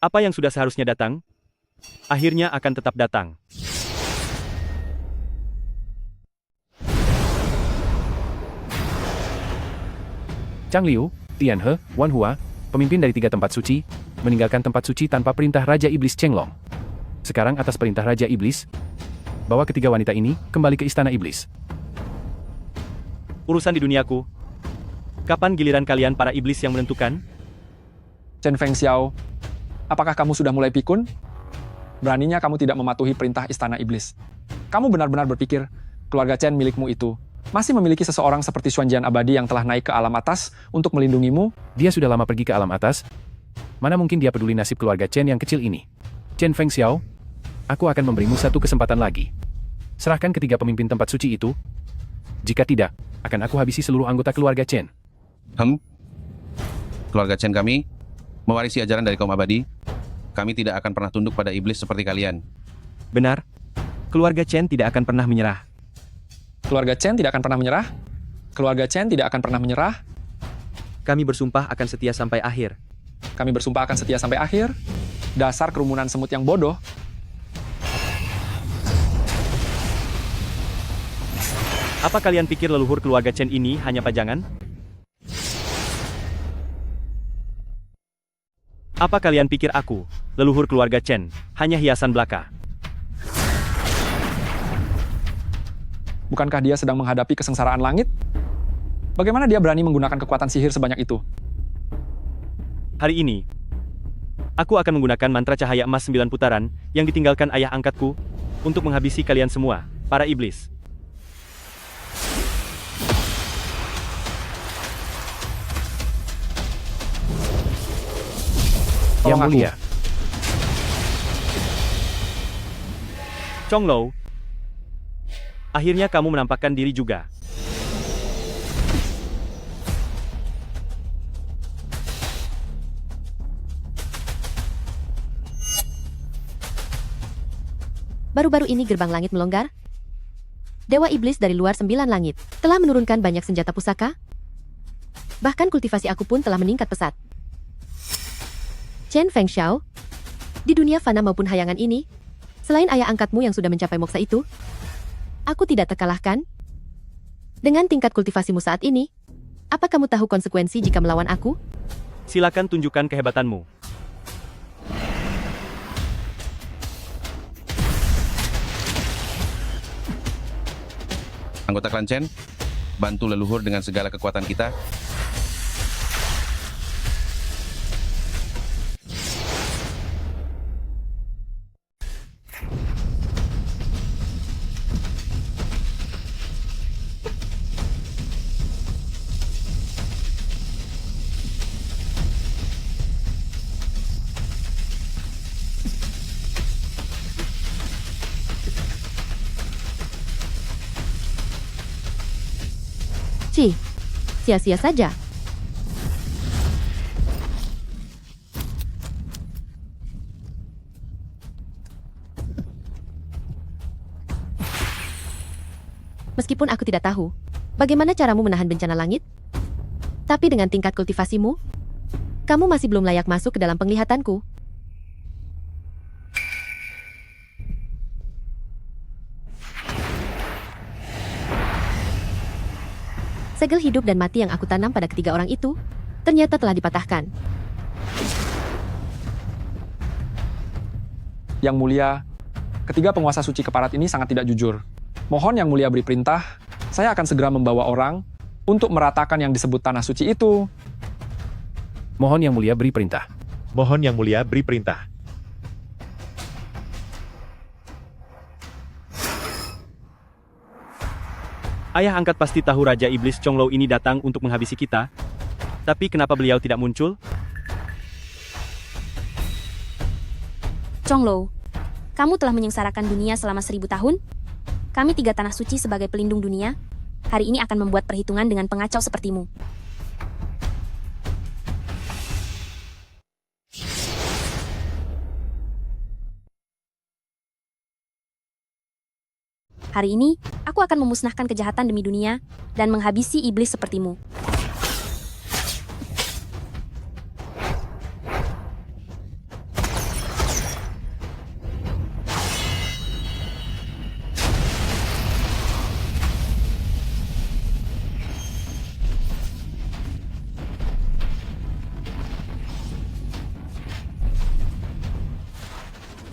Apa yang sudah seharusnya datang, akhirnya akan tetap datang. Chang Liu, Tian He, Wan Hua, pemimpin dari 3 tempat suci, meninggalkan tempat suci tanpa perintah Raja Iblis Chenglong. Sekarang atas perintah Raja Iblis, bawa ketiga wanita ini kembali ke Istana Iblis. Urusan di duniaku. Kapan giliran kalian para iblis yang menentukan? Chen Fengxiao, apakah kamu sudah mulai pikun? Beraninya kamu tidak mematuhi perintah Istana Iblis. Kamu benar-benar berpikir, keluarga Chen milikmu itu masih memiliki seseorang seperti Xuanjian Abadi yang telah naik ke alam atas untuk melindungimu? Dia sudah lama pergi ke alam atas. Mana mungkin dia peduli nasib keluarga Chen yang kecil ini? Chen Fengxiao, aku akan memberimu satu kesempatan lagi. Serahkan ketiga pemimpin tempat suci itu. Jika tidak, akan aku habisi seluruh anggota keluarga Chen. Keluarga Chen kami mewarisi ajaran dari kaum abadi. Kami tidak akan pernah tunduk pada iblis seperti kalian. Benar. Keluarga Chen tidak akan pernah menyerah. Keluarga Chen tidak akan pernah menyerah? Keluarga Chen tidak akan pernah menyerah? Kami bersumpah akan setia sampai akhir. Kami bersumpah akan setia sampai akhir? Dasar kerumunan semut yang bodoh. Apa kalian pikir leluhur keluarga Chen ini hanya pajangan? Apa kalian pikir aku, leluhur keluarga Chen, hanya hiasan belaka? Bukankah dia sedang menghadapi kesengsaraan langit? Bagaimana dia berani menggunakan kekuatan sihir sebanyak itu? Hari ini, aku akan menggunakan mantra cahaya emas 9 putaran yang ditinggalkan ayah angkatku untuk menghabisi kalian semua, para iblis. Yang mulia. Chonglo, akhirnya kamu menampakkan diri juga. Baru-baru ini gerbang langit melonggar. Dewa Iblis dari luar 9 langit telah menurunkan banyak senjata pusaka. Bahkan kultivasi aku pun telah meningkat pesat. Chen Fengxiao, di dunia fana maupun hayangan ini, selain ayah angkatmu yang sudah mencapai moksa itu, aku tidak terkalahkan. Dengan tingkat kultivasimu saat ini, apa kamu tahu konsekuensi jika melawan aku? Silakan tunjukkan kehebatanmu. Anggota klan Chen, bantu leluhur dengan segala kekuatan kita. Cih, sia-sia saja. Meskipun aku tidak tahu bagaimana caramu menahan bencana langit, tapi dengan tingkat kultivasimu, kamu masih belum layak masuk ke dalam penglihatanku. Segel hidup dan mati yang aku tanam pada ketiga orang itu ternyata telah dipatahkan. Yang mulia, ketiga penguasa suci keparat ini sangat tidak jujur. Mohon Yang Mulia beri perintah, saya akan segera membawa orang untuk meratakan yang disebut tanah suci itu. Mohon Yang Mulia beri perintah. Mohon Yang Mulia beri perintah. Ayah angkat pasti tahu Raja Iblis Chonglou ini datang untuk menghabisi kita. Tapi kenapa beliau tidak muncul? Chonglou, kamu telah menyengsarakan dunia selama 1000 tahun? Kami 3 tanah suci sebagai pelindung dunia, hari ini akan membuat perhitungan dengan pengacau sepertimu. Hari ini, aku akan memusnahkan kejahatan demi dunia dan menghabisi iblis sepertimu.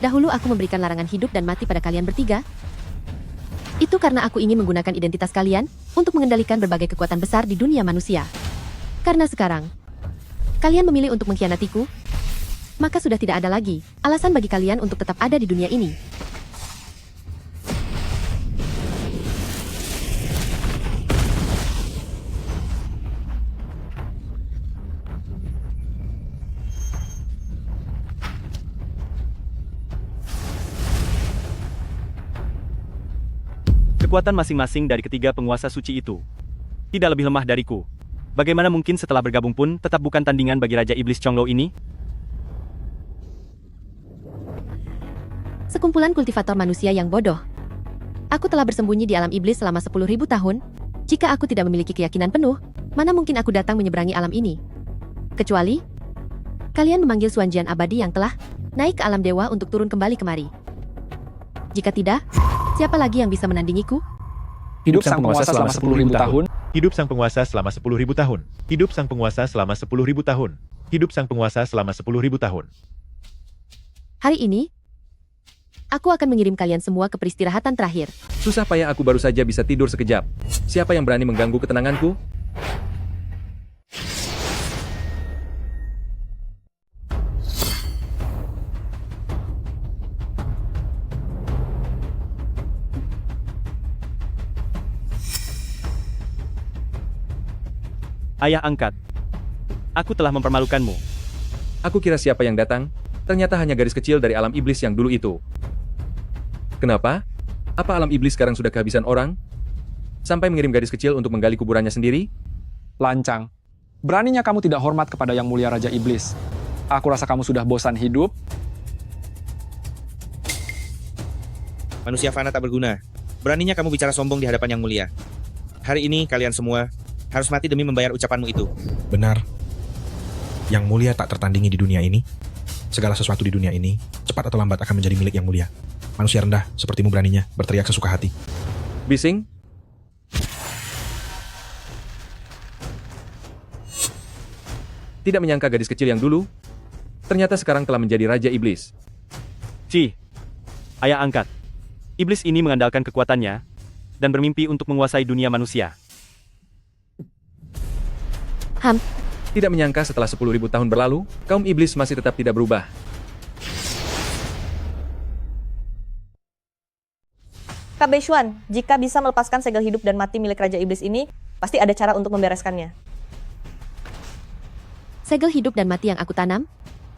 Dahulu aku memberikan larangan hidup dan mati pada kalian bertiga. Itu karena aku ingin menggunakan identitas kalian untuk mengendalikan berbagai kekuatan besar di dunia manusia. Karena sekarang, kalian memilih untuk mengkhianatiku, maka sudah tidak ada lagi alasan bagi kalian untuk tetap ada di dunia ini. Kekuatan masing-masing dari ketiga penguasa suci itu tidak lebih lemah dariku. Bagaimana mungkin setelah bergabung pun tetap bukan tandingan bagi Raja Iblis Chonglou ini? Sekumpulan kultivator manusia yang bodoh. Aku telah bersembunyi di alam iblis selama 10.000 tahun. Jika aku tidak memiliki keyakinan penuh, mana mungkin aku datang menyeberangi alam ini? Kecuali, kalian memanggil Suanjian abadi yang telah naik ke alam dewa untuk turun kembali kemari. Jika tidak, siapa lagi yang bisa menandingiku? Hidup sang penguasa selama 10.000 tahun. Hidup sang penguasa selama 10.000 tahun. Hidup sang penguasa selama 10.000 tahun. Hidup sang penguasa selama 10.000 tahun. Hari ini, aku akan mengirim kalian semua ke peristirahatan terakhir. Susah payah aku baru saja bisa tidur sekejap. Siapa yang berani mengganggu ketenanganku? Ayah angkat, aku telah mempermalukanmu. Aku kira siapa yang datang, ternyata hanya garis kecil dari alam iblis yang dulu itu. Kenapa? Apa alam iblis sekarang sudah kehabisan orang? Sampai mengirim gadis kecil untuk menggali kuburannya sendiri? Lancang. Beraninya kamu tidak hormat kepada Yang Mulia Raja Iblis. Aku rasa kamu sudah bosan hidup. Manusia fana tak berguna. Beraninya kamu bicara sombong di hadapan Yang Mulia. Hari ini kalian semua harus mati demi membayar ucapanmu itu. Benar. Yang Mulia tak tertandingi di dunia ini. Segala sesuatu di dunia ini, cepat atau lambat akan menjadi milik Yang Mulia. Manusia rendah, sepertimu beraninya, berteriak sesuka hati. Bising? Tidak menyangka gadis kecil yang dulu, ternyata sekarang telah menjadi Raja Iblis. Ayah angkat. Iblis ini mengandalkan kekuatannya dan bermimpi untuk menguasai dunia manusia. Tidak menyangka setelah 10.000 tahun berlalu, kaum iblis masih tetap tidak berubah. Kak Beishuan, jika bisa melepaskan segel hidup dan mati milik Raja Iblis ini, pasti ada cara untuk membereskannya. Segel hidup dan mati yang aku tanam,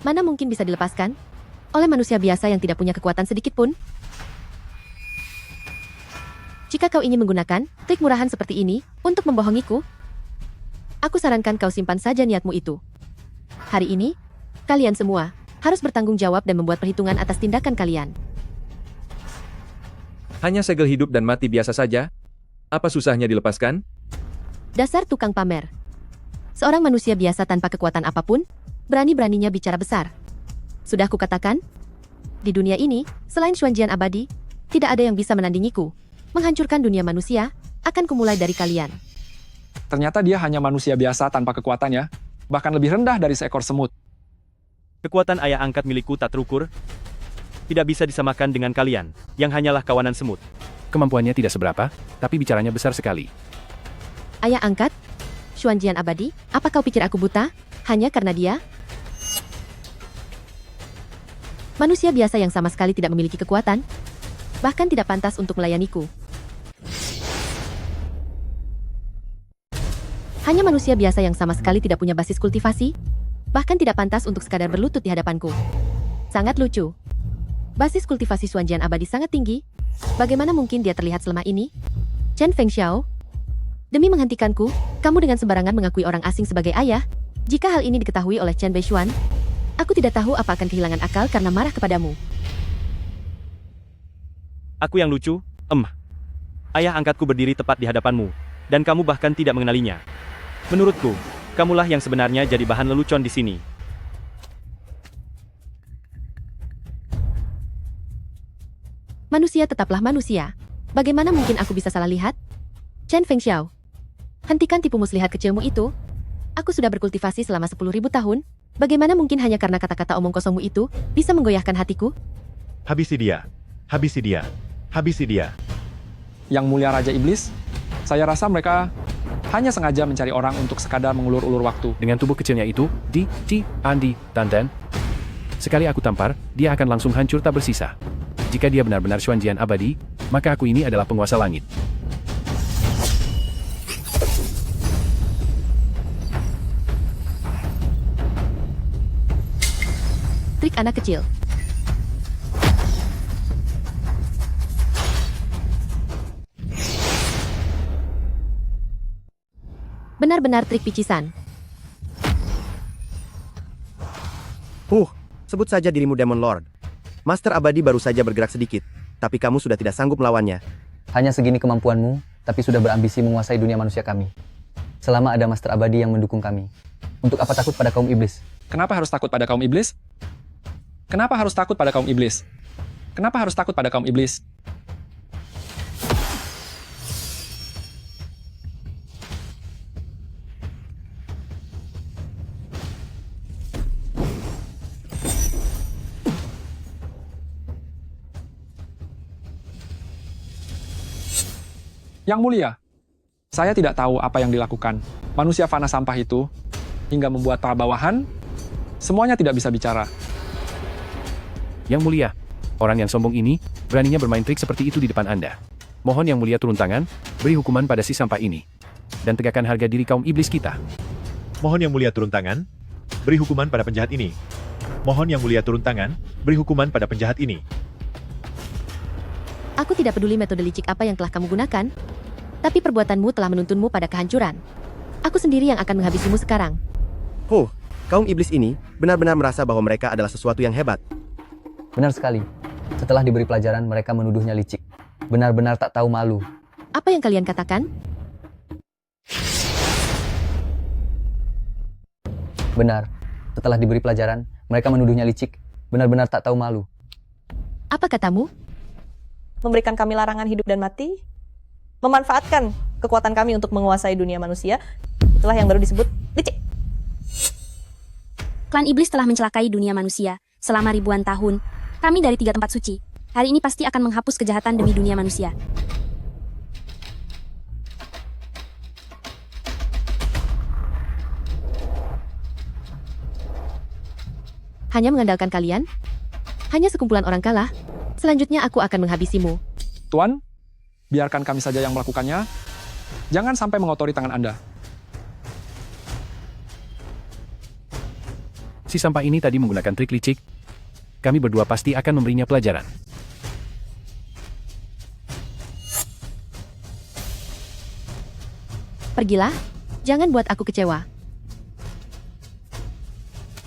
mana mungkin bisa dilepaskan oleh manusia biasa yang tidak punya kekuatan sedikit pun? Jika kau ingin menggunakan trik murahan seperti ini untuk membohongiku, aku sarankan kau simpan saja niatmu itu. Hari ini, kalian semua harus bertanggung jawab dan membuat perhitungan atas tindakan kalian. Hanya segel hidup dan mati biasa saja? Apa susahnya dilepaskan? Dasar tukang pamer. Seorang manusia biasa tanpa kekuatan apapun, berani-beraninya bicara besar. Sudah kukatakan, di dunia ini, selain Xuanjian abadi, tidak ada yang bisa menandingiku. Menghancurkan dunia manusia, akan kumulai dari kalian. Ternyata dia hanya manusia biasa tanpa kekuatannya, bahkan lebih rendah dari seekor semut. Kekuatan ayah angkat milikku tak terukur, tidak bisa disamakan dengan kalian, yang hanyalah kawanan semut. Kemampuannya tidak seberapa, tapi bicaranya besar sekali. Ayah angkat, Xuanjian abadi, apa kau pikir aku buta? Hanya karena dia? Manusia biasa yang sama sekali tidak memiliki kekuatan, bahkan tidak pantas untuk melayaniku. Hanya manusia biasa yang sama sekali tidak punya basis kultivasi, bahkan tidak pantas untuk sekadar berlutut di hadapanku. Sangat lucu. Basis kultivasi Xuanjian abadi sangat tinggi. Bagaimana mungkin dia terlihat selemah ini? Chen Fengxiao, demi menghentikanku, kamu dengan sembarangan mengakui orang asing sebagai ayah. Jika hal ini diketahui oleh Chen Beishuan, aku tidak tahu apa akan kehilangan akal karena marah kepadamu. Aku yang lucu? Ayah angkatku berdiri tepat di hadapanmu, dan kamu bahkan tidak mengenalinya. Menurutku, kamulah yang sebenarnya jadi bahan lelucon di sini. Manusia tetaplah manusia. Bagaimana mungkin aku bisa salah lihat? Chen Fengxiao, hentikan tipu muslihat kecilmu itu. Aku sudah berkultivasi selama 10.000 tahun. Bagaimana mungkin hanya karena kata-kata omong kosongmu itu bisa menggoyahkan hatiku? Habisi dia. Habisi dia. Habisi dia. Yang mulia Raja Iblis, saya rasa mereka hanya sengaja mencari orang untuk sekadar mengulur-ulur waktu. Dengan tubuh kecilnya itu, Andi, Tantan. Sekali aku tampar, dia akan langsung hancur tak bersisa. Jika dia benar-benar Xuanjian abadi, maka aku ini adalah penguasa langit. Trik anak kecil. Benar-benar trik picisan. Sebut saja dirimu Demon Lord. Master Abadi baru saja bergerak sedikit, tapi kamu sudah tidak sanggup melawannya. Hanya segini kemampuanmu, tapi sudah berambisi menguasai dunia manusia kami. Selama ada Master Abadi yang mendukung kami. Untuk apa takut pada kaum iblis? Kenapa harus takut pada kaum iblis? Kenapa harus takut pada kaum iblis? Kenapa harus takut pada kaum iblis? Yang mulia, saya tidak tahu apa yang dilakukan manusia fana sampah itu hingga membuat para bawahan semuanya tidak bisa bicara. Yang mulia, orang yang sombong ini beraninya bermain trik seperti itu di depan Anda. Mohon yang mulia turun tangan, beri hukuman pada si sampah ini, dan tegakkan harga diri kaum iblis kita. Mohon yang mulia turun tangan, beri hukuman pada penjahat ini. Mohon yang mulia turun tangan, beri hukuman pada penjahat ini. Aku tidak peduli metode licik apa yang telah kamu gunakan, tapi perbuatanmu telah menuntunmu pada kehancuran. Aku sendiri yang akan menghabisimu sekarang. Kaum iblis ini benar-benar merasa bahwa mereka adalah sesuatu yang hebat. Benar sekali. Setelah diberi pelajaran, mereka menuduhnya licik. Benar-benar tak tahu malu. Apa yang kalian katakan? Benar. Setelah diberi pelajaran, mereka menuduhnya licik. Benar-benar tak tahu malu. Apa katamu? Memberikan kami larangan hidup dan mati? Memanfaatkan kekuatan kami untuk menguasai dunia manusia? Itulah yang baru disebut licik. Klan iblis telah mencelakai dunia manusia selama ribuan tahun. Kami dari 3 tempat suci. Hari ini pasti akan menghapus kejahatan demi dunia manusia. hanya mengandalkan kalian? Hanya sekumpulan orang kalah? Selanjutnya aku akan menghabisimu. Tuan, biarkan kami saja yang melakukannya. Jangan sampai mengotori tangan Anda. Si sampah ini tadi menggunakan trik licik. Kami berdua pasti akan memberinya pelajaran. Pergilah, jangan buat aku kecewa.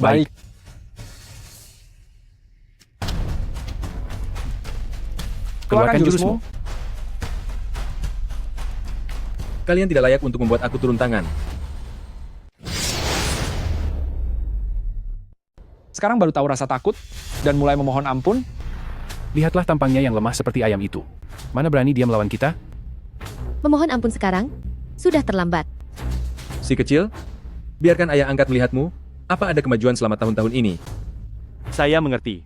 Baik. Keluarkan jurusmu. Kalian tidak layak untuk membuat aku turun tangan. Sekarang baru tahu rasa takut dan mulai memohon ampun. Lihatlah tampangnya yang lemah seperti ayam itu. Mana berani dia melawan kita? Memohon ampun sekarang, sudah terlambat. Si kecil, biarkan ayah angkat melihatmu. Apa ada kemajuan selama tahun-tahun ini? Saya mengerti.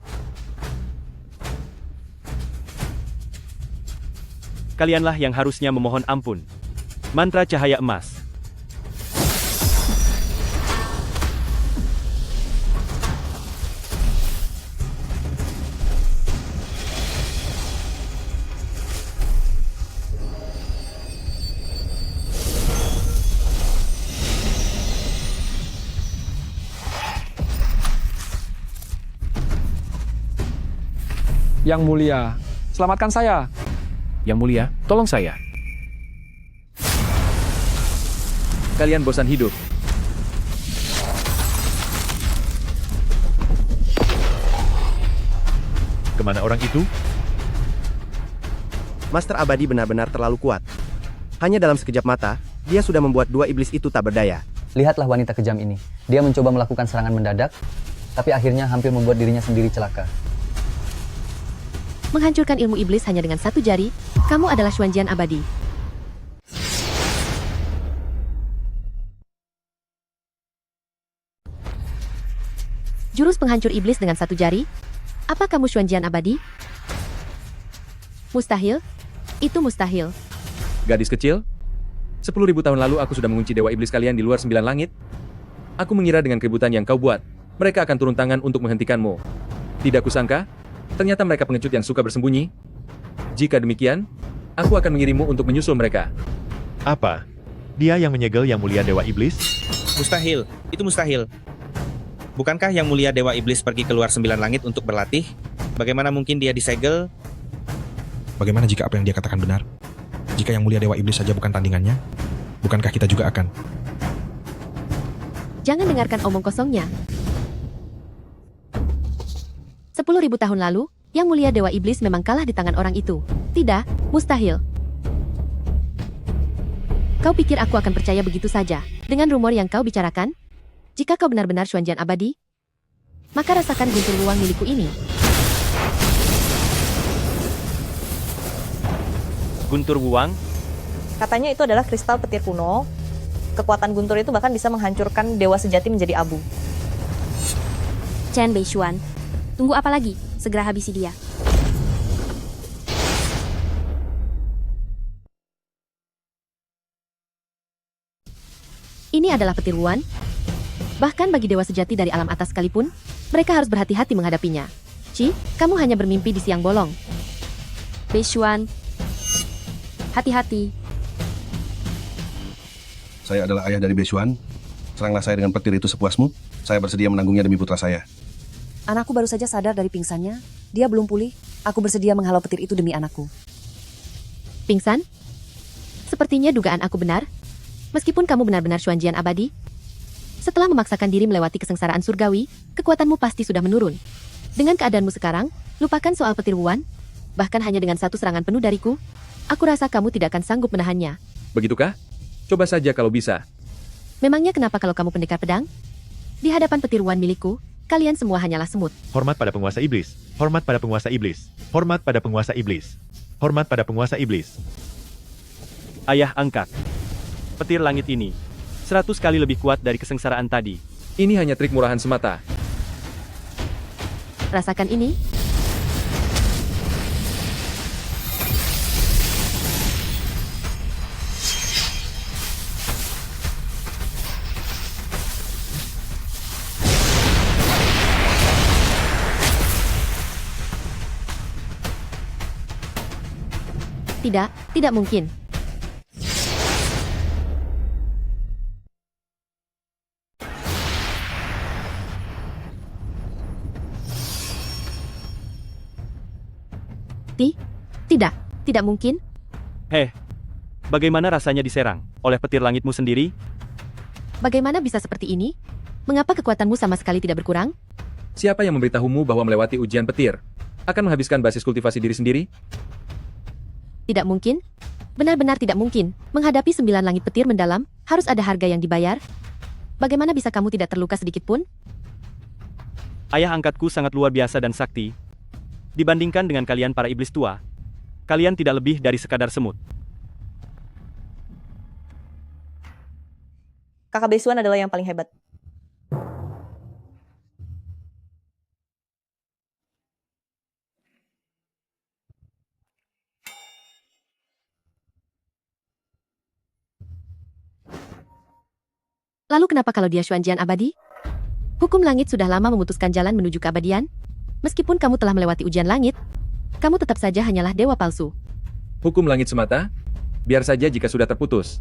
Kalianlah yang harusnya memohon ampun. Mantra cahaya emas. Yang mulia, selamatkan saya. Yang mulia, tolong saya. Kalian bosan hidup. Kemana orang itu? Master Abadi benar-benar terlalu kuat. Hanya dalam sekejap mata, dia sudah membuat dua iblis itu tak berdaya. Lihatlah wanita kejam ini. Dia mencoba melakukan serangan mendadak, tapi akhirnya hampir membuat dirinya sendiri celaka. Menghancurkan ilmu iblis hanya dengan satu jari, kamu adalah Xuanjian abadi. Jurus penghancur iblis dengan satu jari? Apa kamu Xuanjian abadi? Mustahil? Itu mustahil. Gadis kecil, 10.000 tahun lalu aku sudah mengunci dewa iblis kalian di luar 9 langit. Aku mengira dengan keributan yang kau buat, mereka akan turun tangan untuk menghentikanmu. Tidak kusangka, ternyata mereka pengecut yang suka bersembunyi. Jika demikian, aku akan mengirimmu untuk menyusul mereka. Apa? Dia yang menyegel Yang Mulia Dewa Iblis? Mustahil, itu mustahil. Bukankah Yang Mulia Dewa Iblis pergi keluar 9 langit untuk berlatih? Bagaimana mungkin dia disegel? Bagaimana jika apa yang dia katakan benar? Jika Yang Mulia Dewa Iblis saja bukan tandingannya, bukankah kita juga akan? Jangan dengarkan omong kosongnya. 10.000 tahun lalu, Yang Mulia Dewa Iblis memang kalah di tangan orang itu. Tidak, mustahil. Kau pikir aku akan percaya begitu saja, dengan rumor yang kau bicarakan? Jika kau benar-benar Xuanjian abadi, maka rasakan guntur ruang milikku ini. Guntur Wuang? Katanya itu adalah kristal petir kuno. Kekuatan guntur itu bahkan bisa menghancurkan dewa sejati menjadi abu. Chen Beixuan, tunggu apa lagi? Segera habisi dia. Ini adalah petir Wuan. Bahkan bagi dewa sejati dari alam atas sekalipun, mereka harus berhati-hati menghadapinya. Ci, kamu hanya bermimpi di siang bolong. Beixuan, hati-hati. Saya adalah ayah dari Beixuan. Seranglah saya dengan petir itu sepuasmu. Saya bersedia menanggungnya demi putra saya. Anakku baru saja sadar dari pingsannya. Dia belum pulih. Aku bersedia menghalau petir itu demi anakku. Pingsan? Sepertinya dugaan aku benar. Meskipun kamu benar-benar Xuanjian abadi, setelah memaksakan diri melewati kesengsaraan surgawi, kekuatanmu pasti sudah menurun. Dengan keadaanmu sekarang, lupakan soal petir Wuan. Bahkan hanya dengan satu serangan penuh dariku, aku rasa kamu tidak akan sanggup menahannya. Begitukah? Coba saja kalau bisa. Memangnya kenapa kalau kamu pendekar pedang? Di hadapan petir Wuan milikku, kalian semua hanyalah semut. Hormat pada penguasa iblis. Hormat pada penguasa iblis. Hormat pada penguasa iblis. Hormat pada penguasa iblis. Ayah angkat. Petir langit ini 100 kali lebih kuat dari kesengsaraan tadi. Ini hanya trik murahan semata. Rasakan ini. Tidak mungkin. Tidak mungkin. Bagaimana rasanya diserang oleh petir langitmu sendiri? Bagaimana bisa seperti ini? Mengapa kekuatanmu sama sekali tidak berkurang? Siapa yang memberitahumu bahwa melewati ujian petir akan menghabiskan basis kultivasi diri sendiri? Tidak mungkin. Benar-benar tidak mungkin. Menghadapi 9 langit petir mendalam, harus ada harga yang dibayar. Bagaimana bisa kamu tidak terluka sedikit pun? Ayah angkatku sangat luar biasa dan sakti. Dibandingkan dengan kalian para iblis tua, kalian tidak lebih dari sekadar semut. Kakak Besuan adalah yang paling hebat. Lalu kenapa kalau dia Xuanjian abadi? Hukum langit sudah lama memutuskan jalan menuju keabadian. Meskipun kamu telah melewati ujian langit, kamu tetap saja hanyalah dewa palsu. Hukum langit semata? Biar saja jika sudah terputus.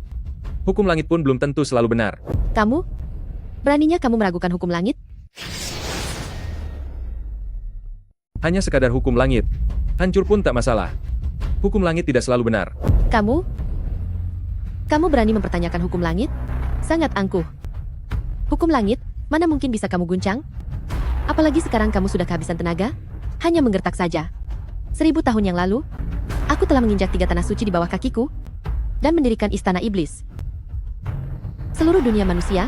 Hukum langit pun belum tentu selalu benar. Kamu? Beraninya kamu meragukan hukum langit? Hanya sekadar hukum langit. Hancur pun tak masalah. Hukum langit tidak selalu benar. Kamu? Kamu berani mempertanyakan hukum langit? Sangat angkuh. Hukum langit, mana mungkin bisa kamu guncang? Apalagi sekarang kamu sudah kehabisan tenaga? Hanya menggertak saja. 1000 tahun yang lalu, aku telah menginjak 3 tanah suci di bawah kakiku dan mendirikan istana iblis. Seluruh dunia manusia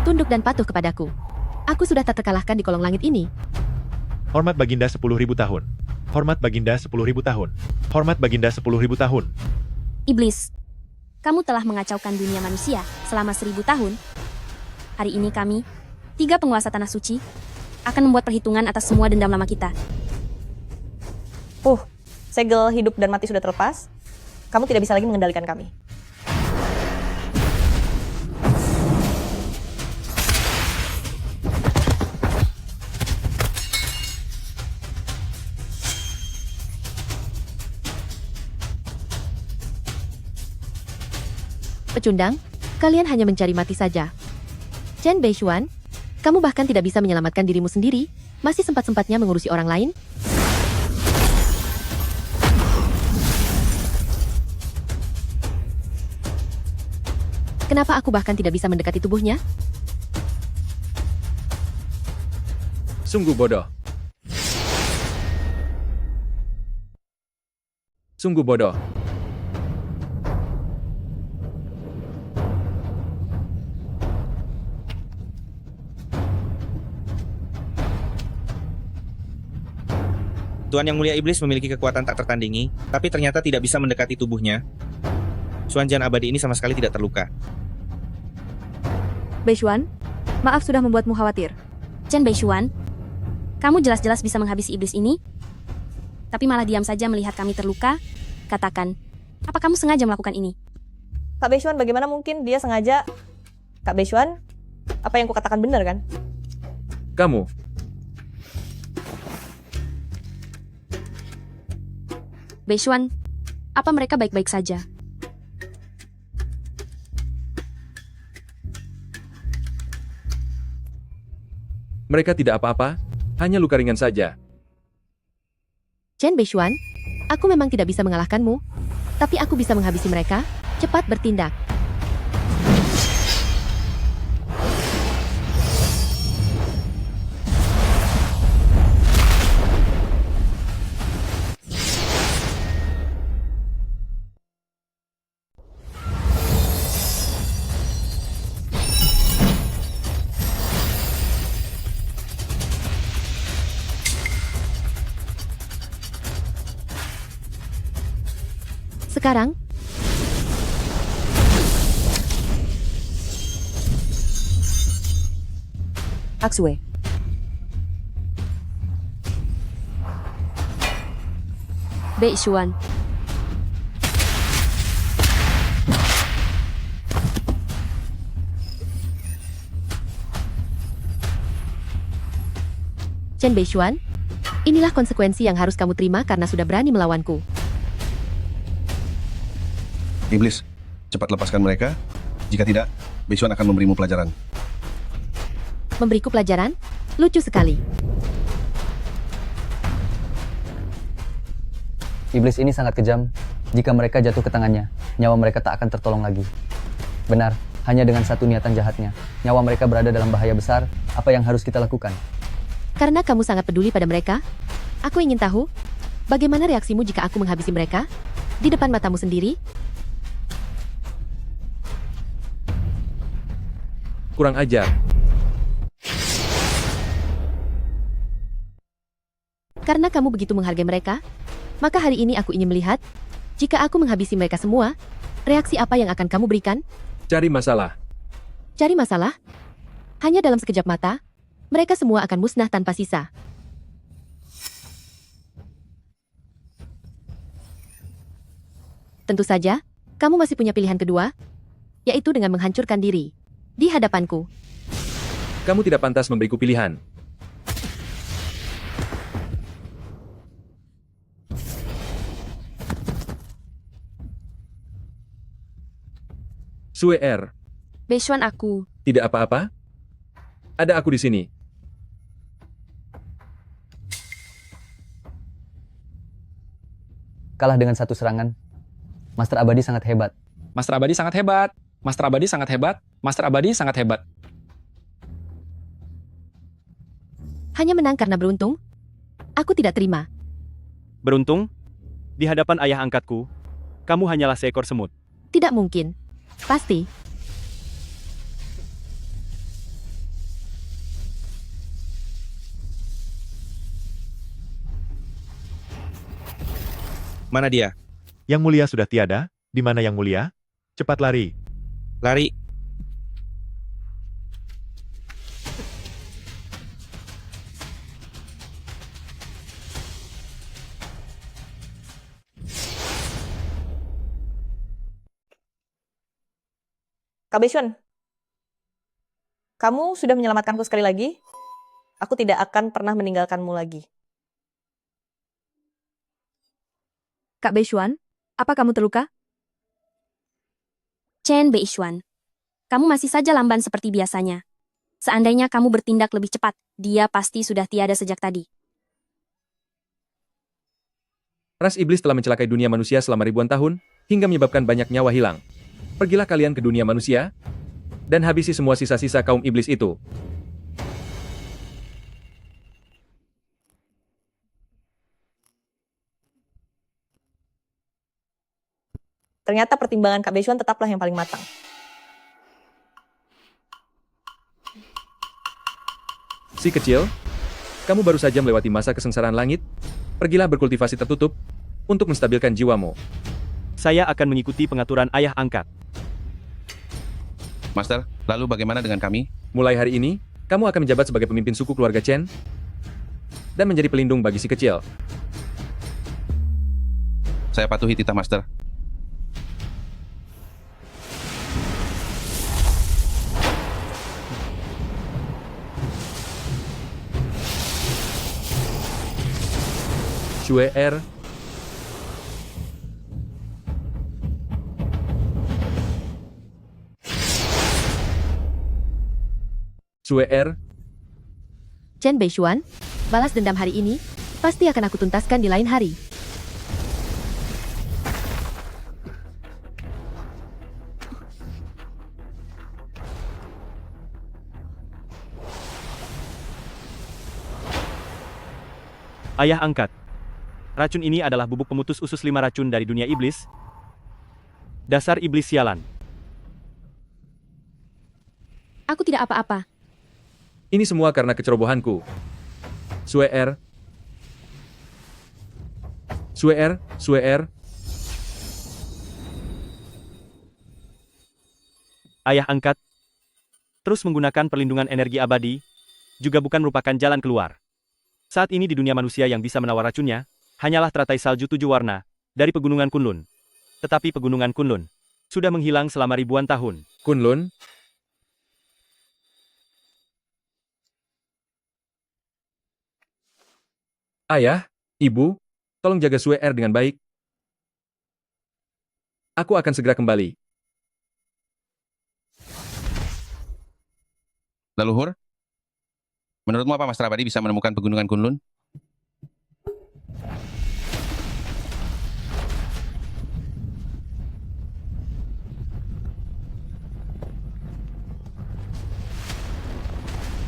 tunduk dan patuh kepadaku. Aku sudah tak terkalahkan di kolong langit ini. Hormat Baginda 10.000 tahun. Hormat Baginda 10.000 tahun. Hormat Baginda 10.000 tahun. Iblis, kamu telah mengacaukan dunia manusia selama 1000 tahun. Hari ini kami, 3 penguasa tanah suci, akan membuat perhitungan atas semua dendam lama kita. Segel hidup dan mati sudah terlepas. Kamu tidak bisa lagi mengendalikan kami. Pecundang, kalian hanya mencari mati saja. Chen Beixuan, kamu bahkan tidak bisa menyelamatkan dirimu sendiri, masih sempat-sempatnya mengurusi orang lain? Kenapa aku bahkan tidak bisa mendekati tubuhnya? Sungguh bodoh. Sungguh bodoh. Tuan Yang Mulia Iblis memiliki kekuatan tak tertandingi, tapi ternyata tidak bisa mendekati tubuhnya. Xuanjian abadi ini sama sekali tidak terluka. Beixuan, maaf sudah membuatmu khawatir. Chen Beixuan, kamu jelas-jelas bisa menghabisi iblis ini, tapi malah diam saja melihat kami terluka. Katakan, apa kamu sengaja melakukan ini? Kak Beixuan, bagaimana mungkin dia sengaja? Kak Beixuan, apa yang kukatakan benar kan? Kamu. Beixuan, apa mereka baik-baik saja? Mereka tidak apa-apa, hanya luka ringan saja. Chen Beixuan, aku memang tidak bisa mengalahkanmu, tapi aku bisa menghabisi mereka. Cepat bertindak. Sekarang, Aksue. Beixuan. Chen Beixuan, inilah konsekuensi yang harus kamu terima karena sudah berani melawanku. Iblis, cepat lepaskan mereka. Jika tidak, Beishuan akan memberimu pelajaran. Memberiku pelajaran? Lucu sekali. Iblis ini sangat kejam. Jika mereka jatuh ke tangannya, nyawa mereka tak akan tertolong lagi. Benar, hanya dengan satu niatan jahatnya, nyawa mereka berada dalam bahaya besar. Apa yang harus kita lakukan? Karena kamu sangat peduli pada mereka, aku ingin tahu, bagaimana reaksimu jika aku menghabisi mereka? Di depan matamu sendiri? Kurang ajar. Karena kamu begitu menghargai mereka, maka hari ini aku ingin melihat, jika aku menghabisi mereka semua, reaksi apa yang akan kamu berikan? Cari masalah. Cari masalah? Hanya dalam sekejap mata, mereka semua akan musnah tanpa sisa. Tentu saja, kamu masih punya pilihan kedua, yaitu dengan menghancurkan diri. Di hadapanku. Kamu tidak pantas memberiku pilihan. Sue Er, Beishuan aku. tidak apa-apa? Ada aku di sini. Kalah dengan satu serangan. Master Abadi sangat hebat. Master Abadi sangat hebat. Master Abadi sangat hebat. Master Abadi sangat hebat. Hanya menang karena beruntung? Aku tidak terima. Beruntung? Di hadapan ayah angkatku, kamu hanyalah seekor semut. Tidak mungkin. Pasti. Mana dia? Yang mulia sudah tiada. Di mana yang mulia? Cepat lari. Lari. Kak Beishuan, kamu sudah menyelamatkanku sekali lagi. Aku tidak akan pernah meninggalkanmu lagi. Kak Beishuan, apa kamu terluka? Chen Beishuan, kamu masih saja lamban seperti biasanya. Seandainya kamu bertindak lebih cepat, dia pasti sudah tiada sejak tadi. Ras iblis telah mencelakai dunia manusia selama ribuan tahun, hingga menyebabkan banyak nyawa hilang. Pergilah kalian ke dunia manusia, dan habisi semua sisa-sisa kaum iblis itu. Ternyata pertimbangan Kak Beishuan tetaplah yang paling matang. Si kecil, kamu baru saja melewati masa kesengsaraan langit. Pergilah berkultivasi tertutup, untuk menstabilkan jiwamu. Saya akan mengikuti pengaturan ayah angkat. Master, lalu bagaimana dengan kami? Mulai hari ini, kamu akan menjabat sebagai pemimpin suku keluarga Chen, dan menjadi pelindung bagi si kecil. Saya patuhi titah Master. Sue Er, Sue Er, Chen Beishuan, balas dendam hari ini, pasti akan aku tuntaskan di lain hari. Ayah angkat. Racun ini adalah bubuk pemutus usus 5 racun dari dunia iblis. Dasar iblis sialan. Aku tidak apa-apa. ini semua karena kecerobohanku. Sue Er, Sue Er, Sue Er. Ayah angkat. Terus menggunakan perlindungan energi abadi, juga bukan merupakan jalan keluar. Saat ini di dunia manusia yang bisa menawar racunnya, hanyalah teratai salju 7 warna, dari pegunungan Kunlun. Tetapi pegunungan Kunlun sudah menghilang selama ribuan tahun. Kunlun? Ayah, Ibu, tolong jaga Sue Er dengan baik. Aku akan segera kembali. Leluhur? Menurutmu apa Master Abadi bisa menemukan pegunungan Kunlun?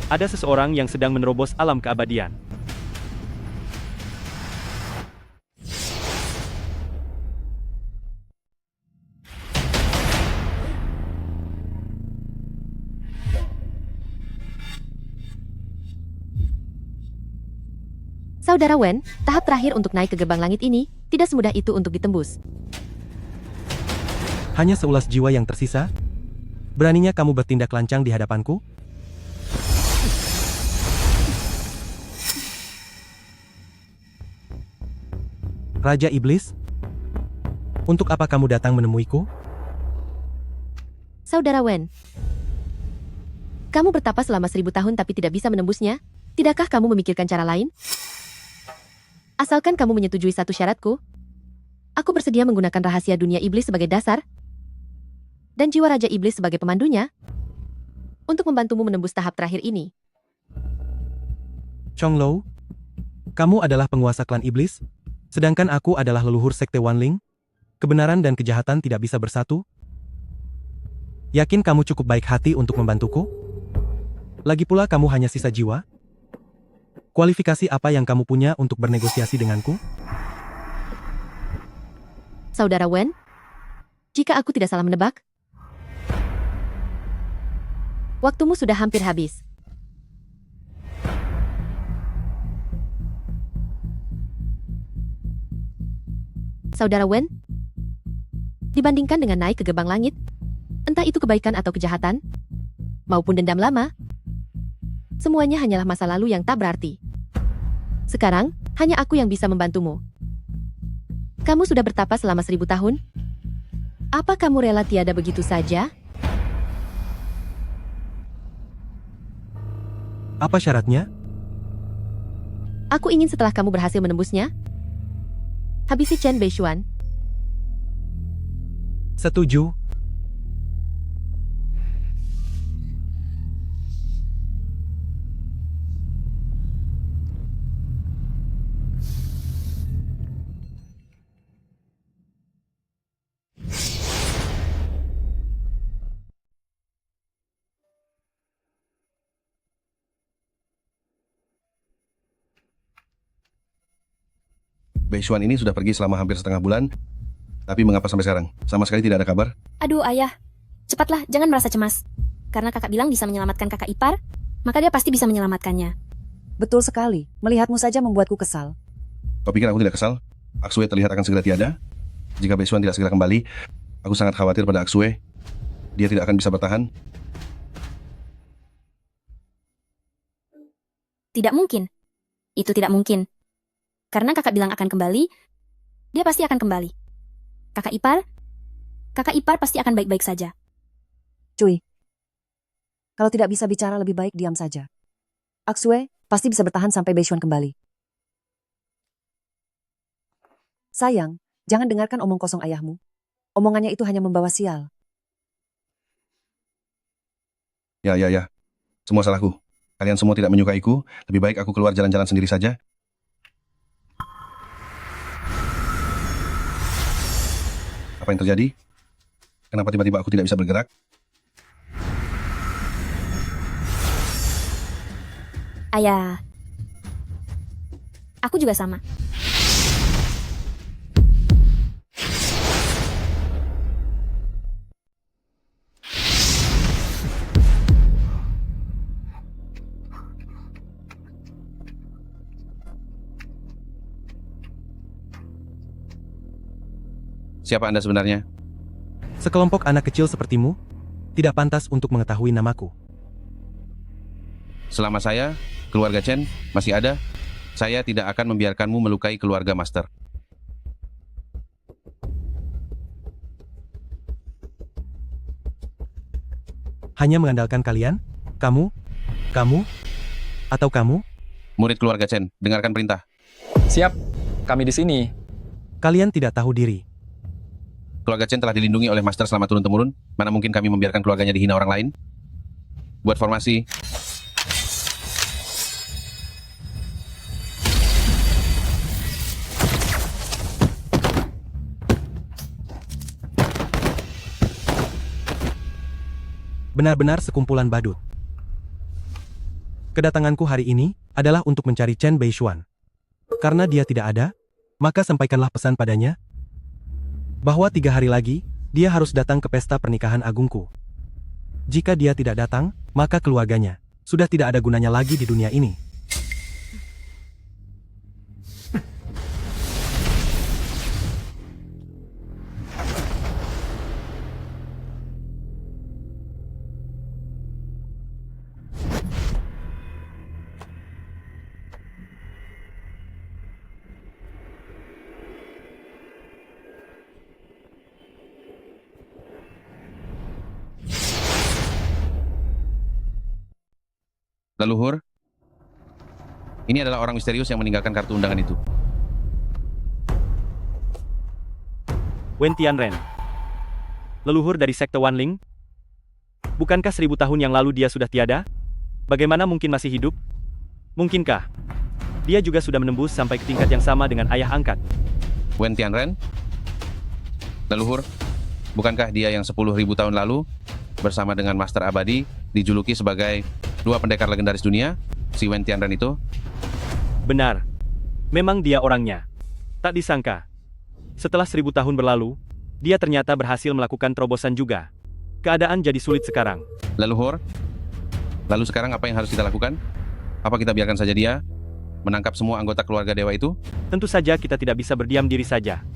Ada seseorang yang sedang menerobos alam keabadian. Saudara Wen, tahap terakhir untuk naik ke gerbang langit ini tidak semudah itu untuk ditembus. Hanya seulas jiwa yang tersisa? Beraninya kamu bertindak lancang di hadapanku? Raja Iblis? Untuk apa kamu datang menemuiku? Saudara Wen, kamu bertapa selama 1000 tahun tapi tidak bisa menembusnya? Tidakkah kamu memikirkan cara lain? Asalkan kamu menyetujui satu syaratku, aku bersedia menggunakan rahasia dunia iblis sebagai dasar, dan jiwa Raja Iblis sebagai pemandunya, untuk membantumu menembus tahap terakhir ini. Chong Lo, kamu adalah penguasa klan iblis, sedangkan aku adalah leluhur sekte Wanling. Kebenaran dan kejahatan tidak bisa bersatu. Yakin kamu cukup baik hati untuk membantuku? Lagi pula kamu hanya sisa jiwa? Kualifikasi apa yang kamu punya untuk bernegosiasi denganku? Saudara Wen, jika aku tidak salah menebak, waktumu sudah hampir habis. Saudara Wen, dibandingkan dengan naik ke gerbang langit, entah itu kebaikan atau kejahatan, maupun dendam lama, semuanya hanyalah masa lalu yang tak berarti. Sekarang, hanya aku yang bisa membantumu. Kamu sudah bertapa selama 1000 tahun? Apa kamu rela tiada begitu saja? Apa syaratnya? Aku ingin setelah kamu berhasil menembusnya, habisi Chen Beishuan. Setuju. Beishuan ini sudah pergi selama hampir setengah bulan, tapi mengapa sampai sekarang? Sama sekali tidak ada kabar? Aduh ayah, cepatlah jangan merasa cemas. Karena kakak bilang bisa menyelamatkan kakak ipar, maka dia pasti bisa menyelamatkannya. Betul sekali, melihatmu saja membuatku kesal. Kau pikir aku tidak kesal? Aksue terlihat akan segera tiada. Jika Beishuan tidak segera kembali, aku sangat khawatir pada Aksue. Dia tidak akan bisa bertahan. Tidak mungkin. Itu tidak mungkin. Karena kakak bilang akan kembali, dia pasti akan kembali. Kakak ipar pasti akan baik-baik saja. Cuy, kalau tidak bisa bicara lebih baik diam saja. Aksue pasti bisa bertahan sampai Beishuan kembali. Sayang, jangan dengarkan omong kosong ayahmu. Omongannya itu hanya membawa sial. Ya. Semua salahku. Kalian semua tidak menyukaiku, lebih baik aku keluar jalan-jalan sendiri saja. Apa yang terjadi? Kenapa tiba-tiba aku tidak bisa bergerak? Ayah, aku juga sama. Siapa Anda sebenarnya? Sekelompok anak kecil sepertimu tidak pantas untuk mengetahui namaku. Selama saya, keluarga Chen, masih ada, saya tidak akan membiarkanmu melukai keluarga Master. Hanya mengandalkan kalian? Kamu? Atau kamu? Murid keluarga Chen, dengarkan perintah. Siap, kami di sini. Kalian tidak tahu diri. Keluarga Chen telah dilindungi oleh Master selama turun-temurun. Mana mungkin kami membiarkan keluarganya dihina orang lain? Buat formasi. Benar-benar sekumpulan badut. Kedatanganku hari ini adalah untuk mencari Chen Beishuan. Karena dia tidak ada, maka sampaikanlah pesan padanya bahwa 3 hari lagi, dia harus datang ke pesta pernikahan agungku. Jika dia tidak datang, maka keluarganya sudah tidak ada gunanya lagi di dunia ini. Leluhur, ini adalah orang misterius yang meninggalkan kartu undangan itu. Wen Tianren. Leluhur dari sekte Wanling? Bukankah 1000 tahun yang lalu dia sudah tiada? Bagaimana mungkin masih hidup? Mungkinkah dia juga sudah menembus sampai ke tingkat yang sama dengan ayah angkat? Wen Tianren? Leluhur, bukankah dia yang 10.000 tahun lalu bersama dengan Master Abadi dijuluki sebagai 2 pendekar legendaris dunia, si Wen Tianren itu? Benar. Memang dia orangnya. Tak disangka. Setelah 1000 tahun berlalu, dia ternyata berhasil melakukan terobosan juga. Keadaan jadi sulit sekarang. Leluhur, lalu sekarang apa yang harus kita lakukan? Apa kita biarkan saja dia menangkap semua anggota keluarga dewa itu? Tentu saja kita tidak bisa berdiam diri saja.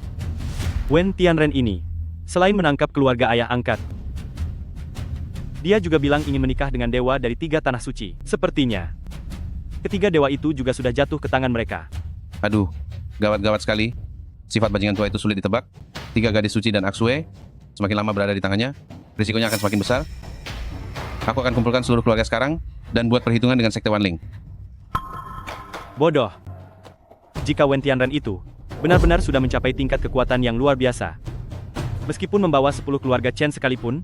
Wen Tianren ini, selain menangkap keluarga ayah angkat, dia juga bilang ingin menikah dengan dewa dari 3 tanah suci. Sepertinya, ketiga dewa itu juga sudah jatuh ke tangan mereka. Aduh, gawat-gawat sekali. Sifat bajingan tua itu sulit ditebak. 3 gadis suci dan Aksue semakin lama berada di tangannya, risikonya akan semakin besar. Aku akan kumpulkan seluruh keluarga sekarang dan buat perhitungan dengan sekte Wanling. Bodoh. Jika Wen Tianren itu benar-benar sudah mencapai tingkat kekuatan yang luar biasa, meskipun membawa 10 keluarga Chen sekalipun,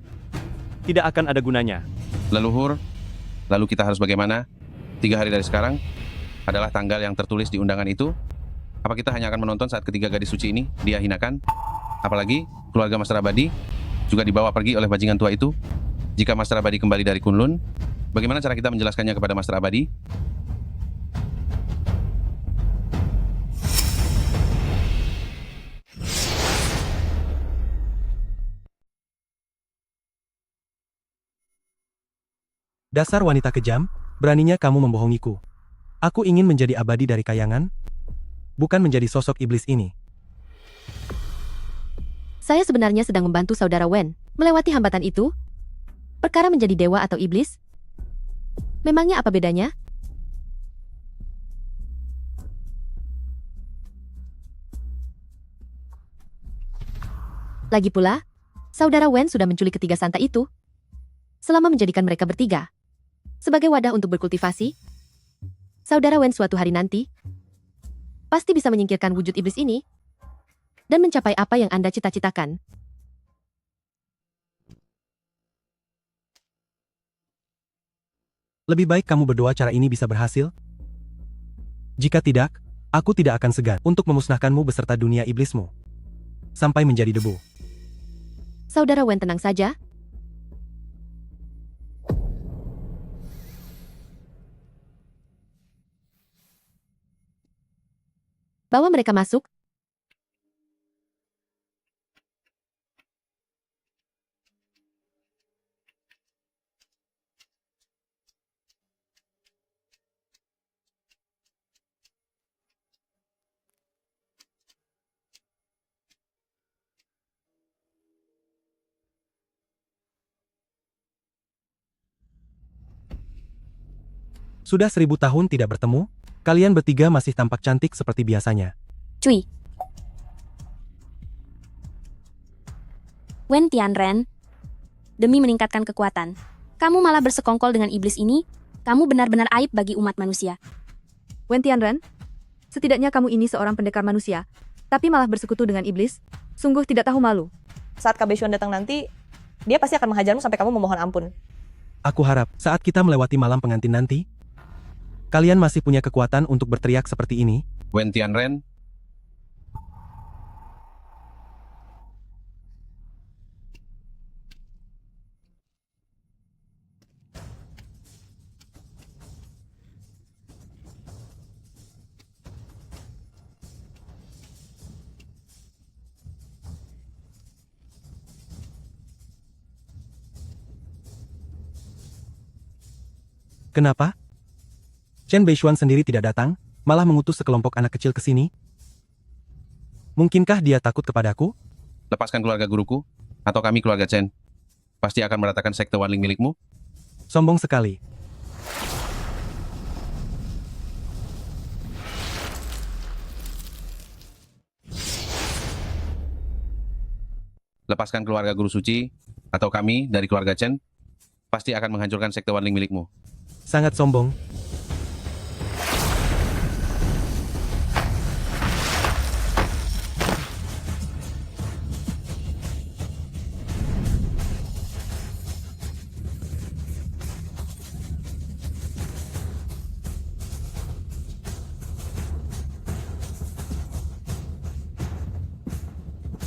tidak akan ada gunanya. Leluhur, lalu kita harus bagaimana? 3 hari dari sekarang adalah tanggal yang tertulis di undangan itu. Apa kita hanya akan menonton saat ketiga gadis suci ini dia hinakan? Apalagi keluarga Master Abadi juga dibawa pergi oleh bajingan tua itu. Jika Master Abadi kembali dari Kunlun, bagaimana cara kita menjelaskannya kepada Master Abadi? Dasar wanita kejam, beraninya kamu membohongiku. Aku ingin menjadi abadi dari kayangan, bukan menjadi sosok iblis ini. Saya sebenarnya sedang membantu saudara Wen melewati hambatan itu. Perkara menjadi dewa atau iblis? Memangnya apa bedanya? Lagi pula, saudara Wen sudah menculik ketiga santa itu. Selama menjadikan mereka bertiga sebagai wadah untuk berkultivasi, saudara Wen suatu hari nanti pasti bisa menyingkirkan wujud iblis ini dan mencapai apa yang Anda cita-citakan. Lebih baik kamu berdoa cara ini bisa berhasil. Jika tidak, aku tidak akan segan untuk memusnahkanmu beserta dunia iblismu sampai menjadi debu. Saudara Wen tenang saja. Bawa mereka masuk. Sudah 1000 tahun tidak bertemu, kalian bertiga masih tampak cantik seperti biasanya. Cui. Wen Tianren, demi meningkatkan kekuatan, kamu malah bersekongkol dengan iblis ini. Kamu benar-benar aib bagi umat manusia. Wen Tianren, setidaknya kamu ini seorang pendekar manusia, tapi malah bersekutu dengan iblis. Sungguh tidak tahu malu. saat Kak Bae Syuan datang nanti, dia pasti akan menghajarmu sampai kamu memohon ampun. Aku harap saat kita melewati malam pengantin nanti, kalian masih punya kekuatan untuk berteriak seperti ini. Wen Tianren, Kenapa? Chen Bae Syuan sendiri tidak datang, malah mengutus sekelompok anak kecil ke sini? Mungkinkah dia takut kepadaku? lepaskan keluarga guruku, atau kami keluarga Chen. Pasti akan meratakan sekte Wanling milikmu. Sombong sekali. Lepaskan keluarga guru suci, atau kami dari keluarga Chen, pasti akan menghancurkan sekte Wanling milikmu. Sangat sombong.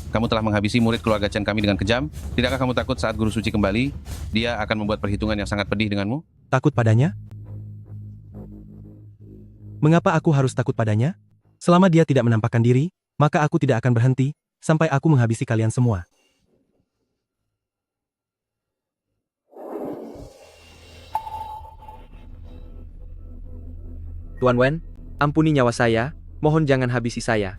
Kamu telah menghabisi murid keluarga Chen kami dengan kejam. Tidakkah kamu takut saat guru suci kembali, dia akan membuat perhitungan yang sangat pedih denganmu? Takut padanya? Mengapa aku harus takut padanya? Selama dia tidak menampakkan diri, maka aku tidak akan berhenti, sampai aku menghabisi kalian semua. Tuan Wen, ampuni nyawa saya, mohon jangan habisi saya.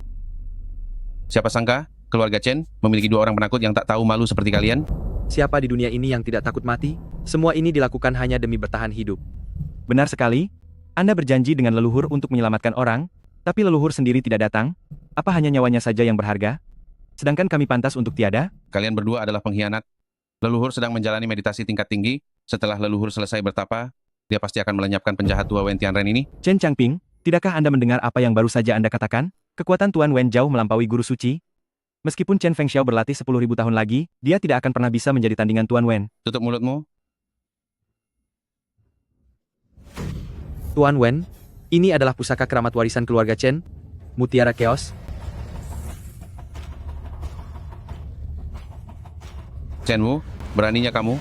Siapa sangka, keluarga Chen memiliki dua orang penakut yang tak tahu malu seperti kalian? Siapa di dunia ini yang tidak takut mati? Semua ini dilakukan hanya demi bertahan hidup. Benar sekali. Anda berjanji dengan leluhur untuk menyelamatkan orang, tapi leluhur sendiri tidak datang. Apa hanya nyawanya saja yang berharga? Sedangkan kami pantas untuk tiada? Kalian berdua adalah pengkhianat. Leluhur sedang menjalani meditasi tingkat tinggi. Setelah leluhur selesai bertapa, dia pasti akan melenyapkan penjahat tua Wen Tianren ini. Chen Changping, tidakkah Anda mendengar apa yang baru saja Anda katakan? Kekuatan Tuan Wen jauh melampaui guru suci. Meskipun Chen Fengxiao berlatih 10.000 tahun lagi, dia tidak akan pernah bisa menjadi tandingan Tuan Wen. Tutup mulutmu. Tuan Wen, ini adalah pusaka keramat warisan keluarga Chen, Mutiara Chaos. Chen Wu, beraninya kamu?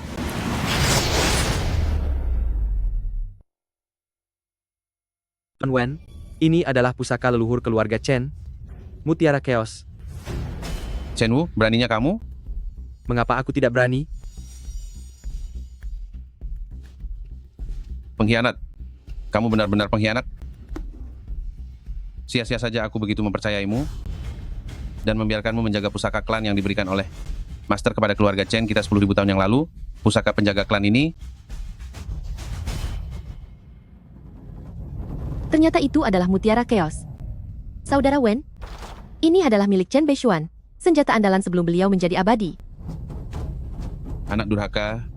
Tuan Wen, ini adalah pusaka leluhur keluarga Chen, Mutiara Chaos. Chen Wu, beraninya kamu? Mengapa aku tidak berani? Pengkhianat. Kamu benar-benar pengkhianat. Sia-sia saja aku begitu mempercayaimu dan membiarkanmu menjaga pusaka klan yang diberikan oleh Master kepada keluarga Chen kita 10.000 tahun yang lalu. Pusaka penjaga klan ini. Ternyata itu adalah Mutiara Chaos. Saudara Wen, ini adalah milik Chen Bae Syuan, senjata andalan sebelum beliau menjadi abadi. Anak durhaka,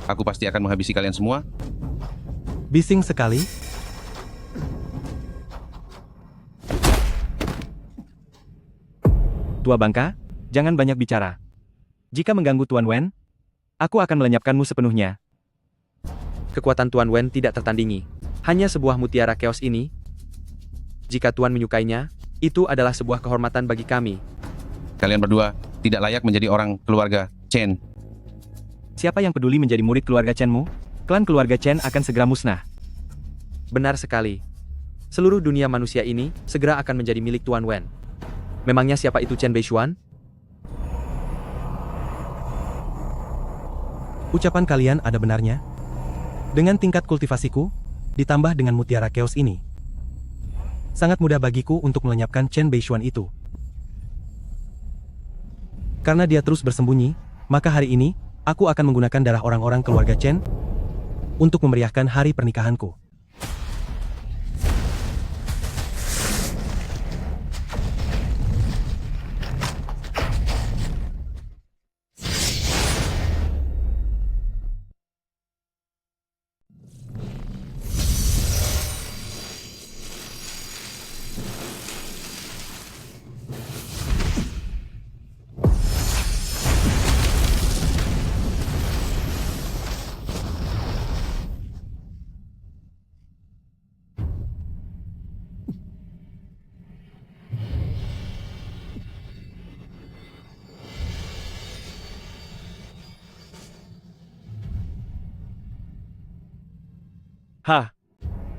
aku pasti akan menghabisi kalian semua. Bising sekali. Tua bangka, jangan banyak bicara. Jika mengganggu Tuan Wen, aku akan melenyapkanmu sepenuhnya. Kekuatan Tuan Wen tidak tertandingi. Hanya sebuah mutiara chaos ini. Jika Tuan menyukainya, itu adalah sebuah kehormatan bagi kami. Kalian berdua tidak layak menjadi orang keluarga Chen. Siapa yang peduli menjadi murid keluarga Chenmu? Klan keluarga Chen akan segera musnah. Benar sekali. Seluruh dunia manusia ini segera akan menjadi milik Tuan Wen. Memangnya siapa itu Chen Bae Syuan? Ucapan kalian ada benarnya? Dengan tingkat kultivasiku, ditambah dengan mutiara chaos ini, sangat mudah bagiku untuk melenyapkan Chen Bae Syuan itu. Karena dia terus bersembunyi, maka hari ini, aku akan menggunakan darah orang-orang keluarga Chen untuk memeriahkan hari pernikahanku.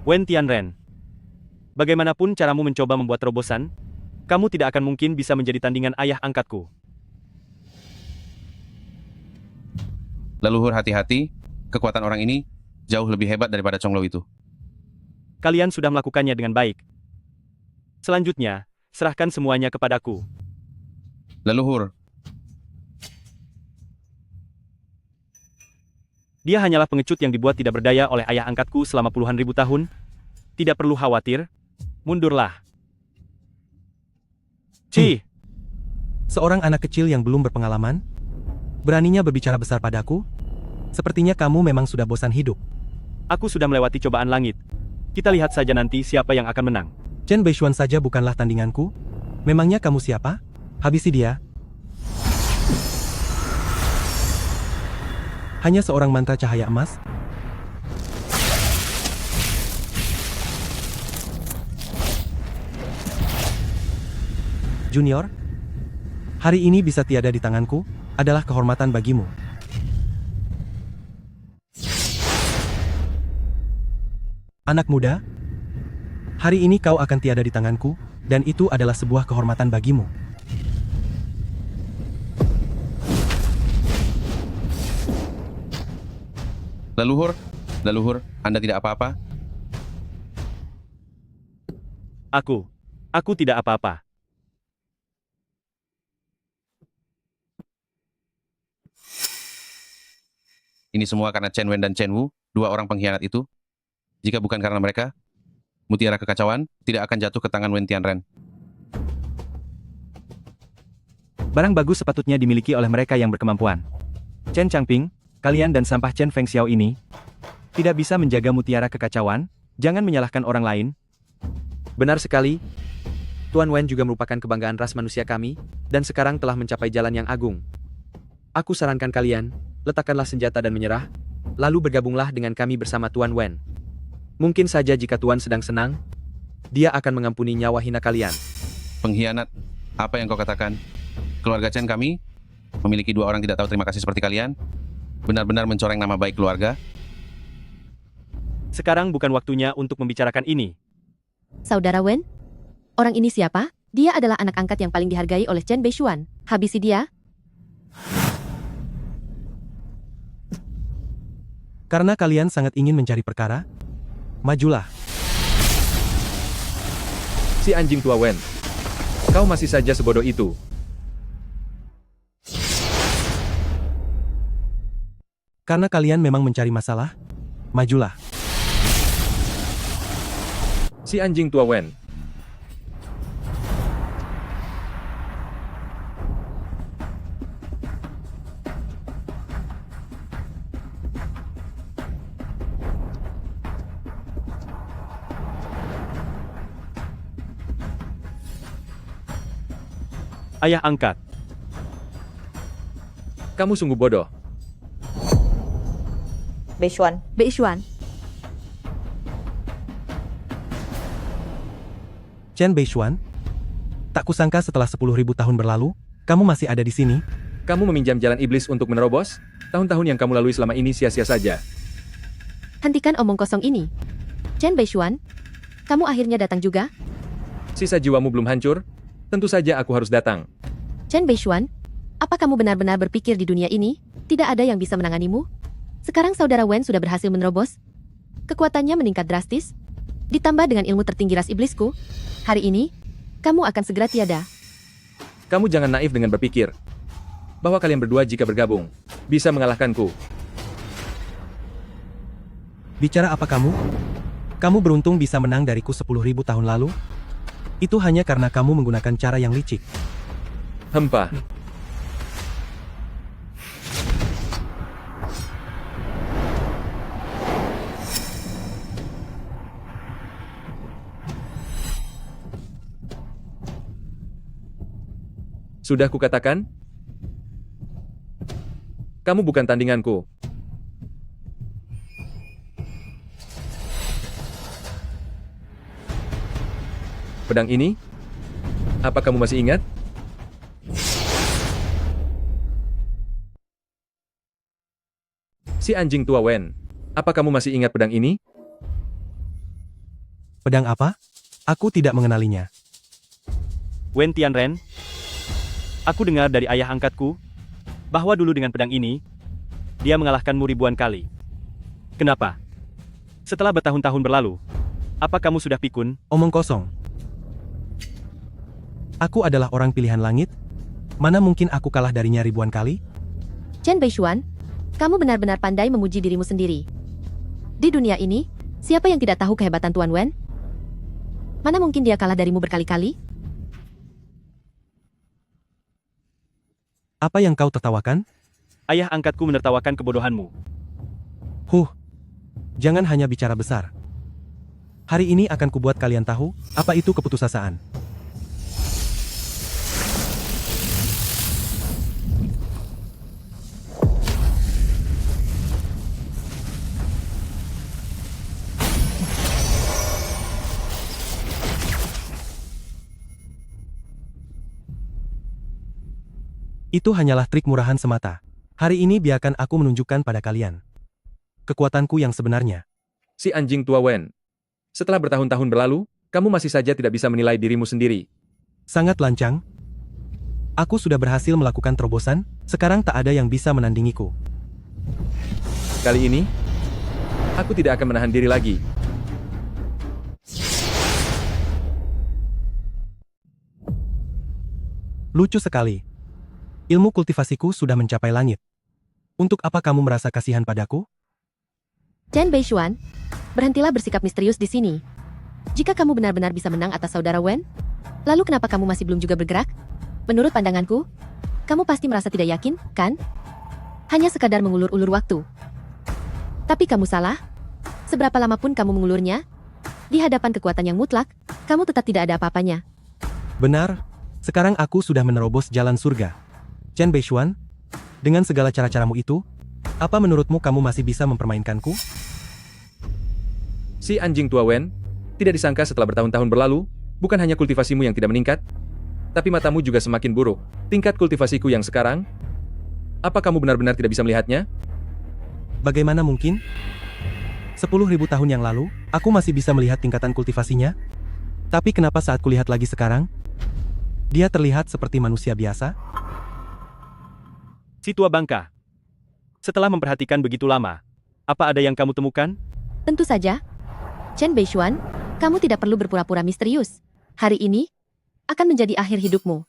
Wen Tianren. Bagaimanapun caramu mencoba membuat terobosan, kamu tidak akan mungkin bisa menjadi tandingan ayah angkatku. Leluhur hati-hati, kekuatan orang ini jauh lebih hebat daripada Chonglo itu. Kalian sudah melakukannya dengan baik. Selanjutnya, serahkan semuanya kepadaku. Leluhur, dia hanyalah pengecut yang dibuat tidak berdaya oleh ayah angkatku selama puluhan ribu tahun. Tidak perlu khawatir. Mundurlah. Ci! Seorang anak kecil yang belum berpengalaman, beraninya berbicara besar padaku? Sepertinya kamu memang sudah bosan hidup. Aku sudah melewati cobaan langit. Kita lihat saja nanti siapa yang akan menang. Chen Beishuan saja bukanlah tandinganku. Memangnya kamu siapa? Habisi dia. Hanya seorang mantra cahaya emas. Junior, hari ini bisa tiada di tanganku, adalah kehormatan bagimu. Anak muda, hari ini kau akan tiada di tanganku, dan itu adalah sebuah kehormatan bagimu. Leluhur, Anda tidak apa-apa? Aku tidak apa-apa. Ini semua karena Chen Wen dan Chen Wu, dua orang pengkhianat itu. Jika bukan karena mereka, mutiara kekacauan tidak akan jatuh ke tangan Wen Tianren. Barang bagus sepatutnya dimiliki oleh mereka yang berkemampuan. Chen Changping, kalian dan sampah Chen Fengxiao ini tidak bisa menjaga mutiara kekacauan. Jangan menyalahkan orang lain. Benar sekali. Tuan Wen juga merupakan kebanggaan ras manusia kami, dan sekarang telah mencapai jalan yang agung. Aku sarankan kalian, letakkanlah senjata dan menyerah, lalu bergabunglah dengan kami bersama Tuan Wen. Mungkin saja jika Tuan sedang senang, dia akan mengampuni nyawa hina kalian. Pengkhianat, apa yang kau katakan? Keluarga Chen kami memiliki dua orang tidak tahu terima kasih seperti kalian? Benar-benar mencoreng nama baik keluarga? Sekarang bukan waktunya untuk membicarakan ini. Saudara Wen, orang ini siapa? Dia adalah anak angkat yang paling dihargai oleh Chen Beishuan. Habisi dia. Karena kalian sangat ingin mencari perkara, majulah. Si anjing tua Wen, kau masih saja sebodoh itu. Karena kalian memang mencari masalah, majulah. Si anjing tua Wen. Ayah angkat. Kamu sungguh bodoh. Beishuan. Chen Beishuan, tak kusangka setelah 10.000 tahun berlalu, kamu masih ada di sini. Kamu meminjam jalan iblis untuk menerobos? Tahun-tahun yang kamu lalui selama ini sia-sia saja. Hentikan omong kosong ini. Chen Beishuan, kamu akhirnya datang juga? Sisa jiwamu belum hancur? Tentu saja aku harus datang. Chen Beishuan, apa kamu benar-benar berpikir di dunia ini tidak ada yang bisa menanganimu? Sekarang saudara Wen sudah berhasil menerobos. Kekuatannya meningkat drastis. Ditambah dengan ilmu tertinggi ras iblisku. Hari ini, kamu akan segera tiada. Kamu jangan naif dengan berpikir bahwa kalian berdua jika bergabung bisa mengalahkanku. Bicara apa kamu? Kamu beruntung bisa menang dariku 10.000 tahun lalu? Itu hanya karena kamu menggunakan cara yang licik. Hempa. Sudah kukatakan? Kamu bukan tandinganku. Pedang ini? Apa kamu masih ingat? Si anjing tua Wen, apa kamu masih ingat pedang ini? Pedang apa? Aku tidak mengenalinya. Wen Tianren, aku dengar dari ayah angkatku bahwa dulu dengan pedang ini, dia mengalahkanmu ribuan kali. Kenapa? Setelah bertahun-tahun berlalu, apa kamu sudah pikun? Omong kosong. Aku adalah orang pilihan langit. Mana mungkin aku kalah darinya ribuan kali? Chen Beishuan, kamu benar-benar pandai memuji dirimu sendiri. Di dunia ini, siapa yang tidak tahu kehebatan Tuan Wen? Mana mungkin dia kalah darimu berkali-kali? Apa yang kau tertawakan? Ayah angkatku menertawakan kebodohanmu. Jangan hanya bicara besar. Hari ini akan kubuat kalian tahu, apa itu keputusasaan. Itu hanyalah trik murahan semata. Hari ini biarkan aku menunjukkan pada kalian kekuatanku yang sebenarnya. Si anjing tua Wen. Setelah bertahun-tahun berlalu, kamu masih saja tidak bisa menilai dirimu sendiri. Sangat lancang. Aku sudah berhasil melakukan terobosan, sekarang tak ada yang bisa menandingiku. Kali ini, aku tidak akan menahan diri lagi. Lucu sekali. Ilmu kultivasiku sudah mencapai langit. Untuk apa kamu merasa kasihan padaku? Chen Beishuan, berhentilah bersikap misterius di sini. Jika kamu benar-benar bisa menang atas saudara Wen, lalu kenapa kamu masih belum juga bergerak? Menurut pandanganku, kamu pasti merasa tidak yakin, kan? Hanya sekadar mengulur-ulur waktu. Tapi kamu salah. Seberapa lama pun kamu mengulurnya, di hadapan kekuatan yang mutlak, kamu tetap tidak ada apa-apanya. Benar, sekarang aku sudah menerobos jalan surga. Chen Beishuan, dengan segala cara-caramu itu, apa menurutmu kamu masih bisa mempermainkanku? Si anjing tua Wen, tidak disangka setelah bertahun-tahun berlalu, bukan hanya kultivasimu yang tidak meningkat, tapi matamu juga semakin buruk. Tingkat kultivasiku yang sekarang, apa kamu benar-benar tidak bisa melihatnya? Bagaimana mungkin? 10.000 tahun yang lalu, aku masih bisa melihat tingkatan kultivasinya. Tapi kenapa saat kulihat lagi sekarang, dia terlihat seperti manusia biasa? Si tua bangka. Setelah memperhatikan begitu lama, apa ada yang kamu temukan? Tentu saja. Chen Beishuan, kamu tidak perlu berpura-pura misterius. Hari ini akan menjadi akhir hidupmu.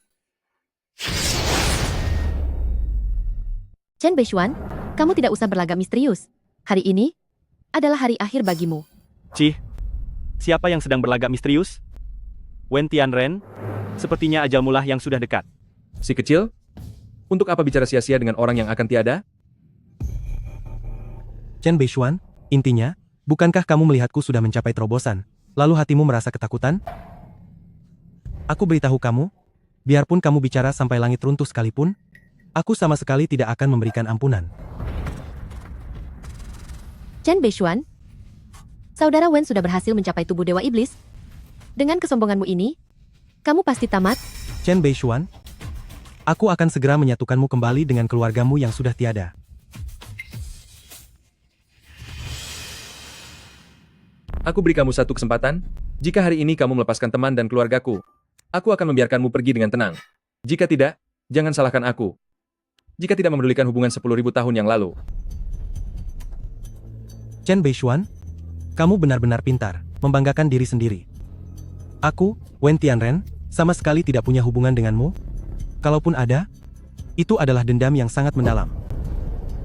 Chen Beishuan, kamu tidak usah berlagak misterius. Hari ini adalah hari akhir bagimu. Cih, siapa yang sedang berlagak misterius? Wen Tianren, sepertinya ajalmulah yang sudah dekat. Si kecil, untuk apa bicara sia-sia dengan orang yang akan tiada? Chen Beishuan, intinya, bukankah kamu melihatku sudah mencapai terobosan, lalu hatimu merasa ketakutan? Aku beritahu kamu, biarpun kamu bicara sampai langit runtuh sekalipun, aku sama sekali tidak akan memberikan ampunan. Chen Beishuan, saudara Wen sudah berhasil mencapai tubuh Dewa Iblis. Dengan kesombonganmu ini, kamu pasti tamat. Chen Beishuan, aku akan segera menyatukanmu kembali dengan keluargamu yang sudah tiada. Aku beri kamu satu kesempatan. Jika hari ini kamu melepaskan teman dan keluargaku, aku akan membiarkanmu pergi dengan tenang. Jika tidak, jangan salahkan aku. Jika tidak memedulikan hubungan 10.000 tahun yang lalu. Chen Beishuan, kamu benar-benar pintar, membanggakan diri sendiri. Aku, Wen Tianren, sama sekali tidak punya hubungan denganmu. Kalaupun ada, itu adalah dendam yang sangat mendalam.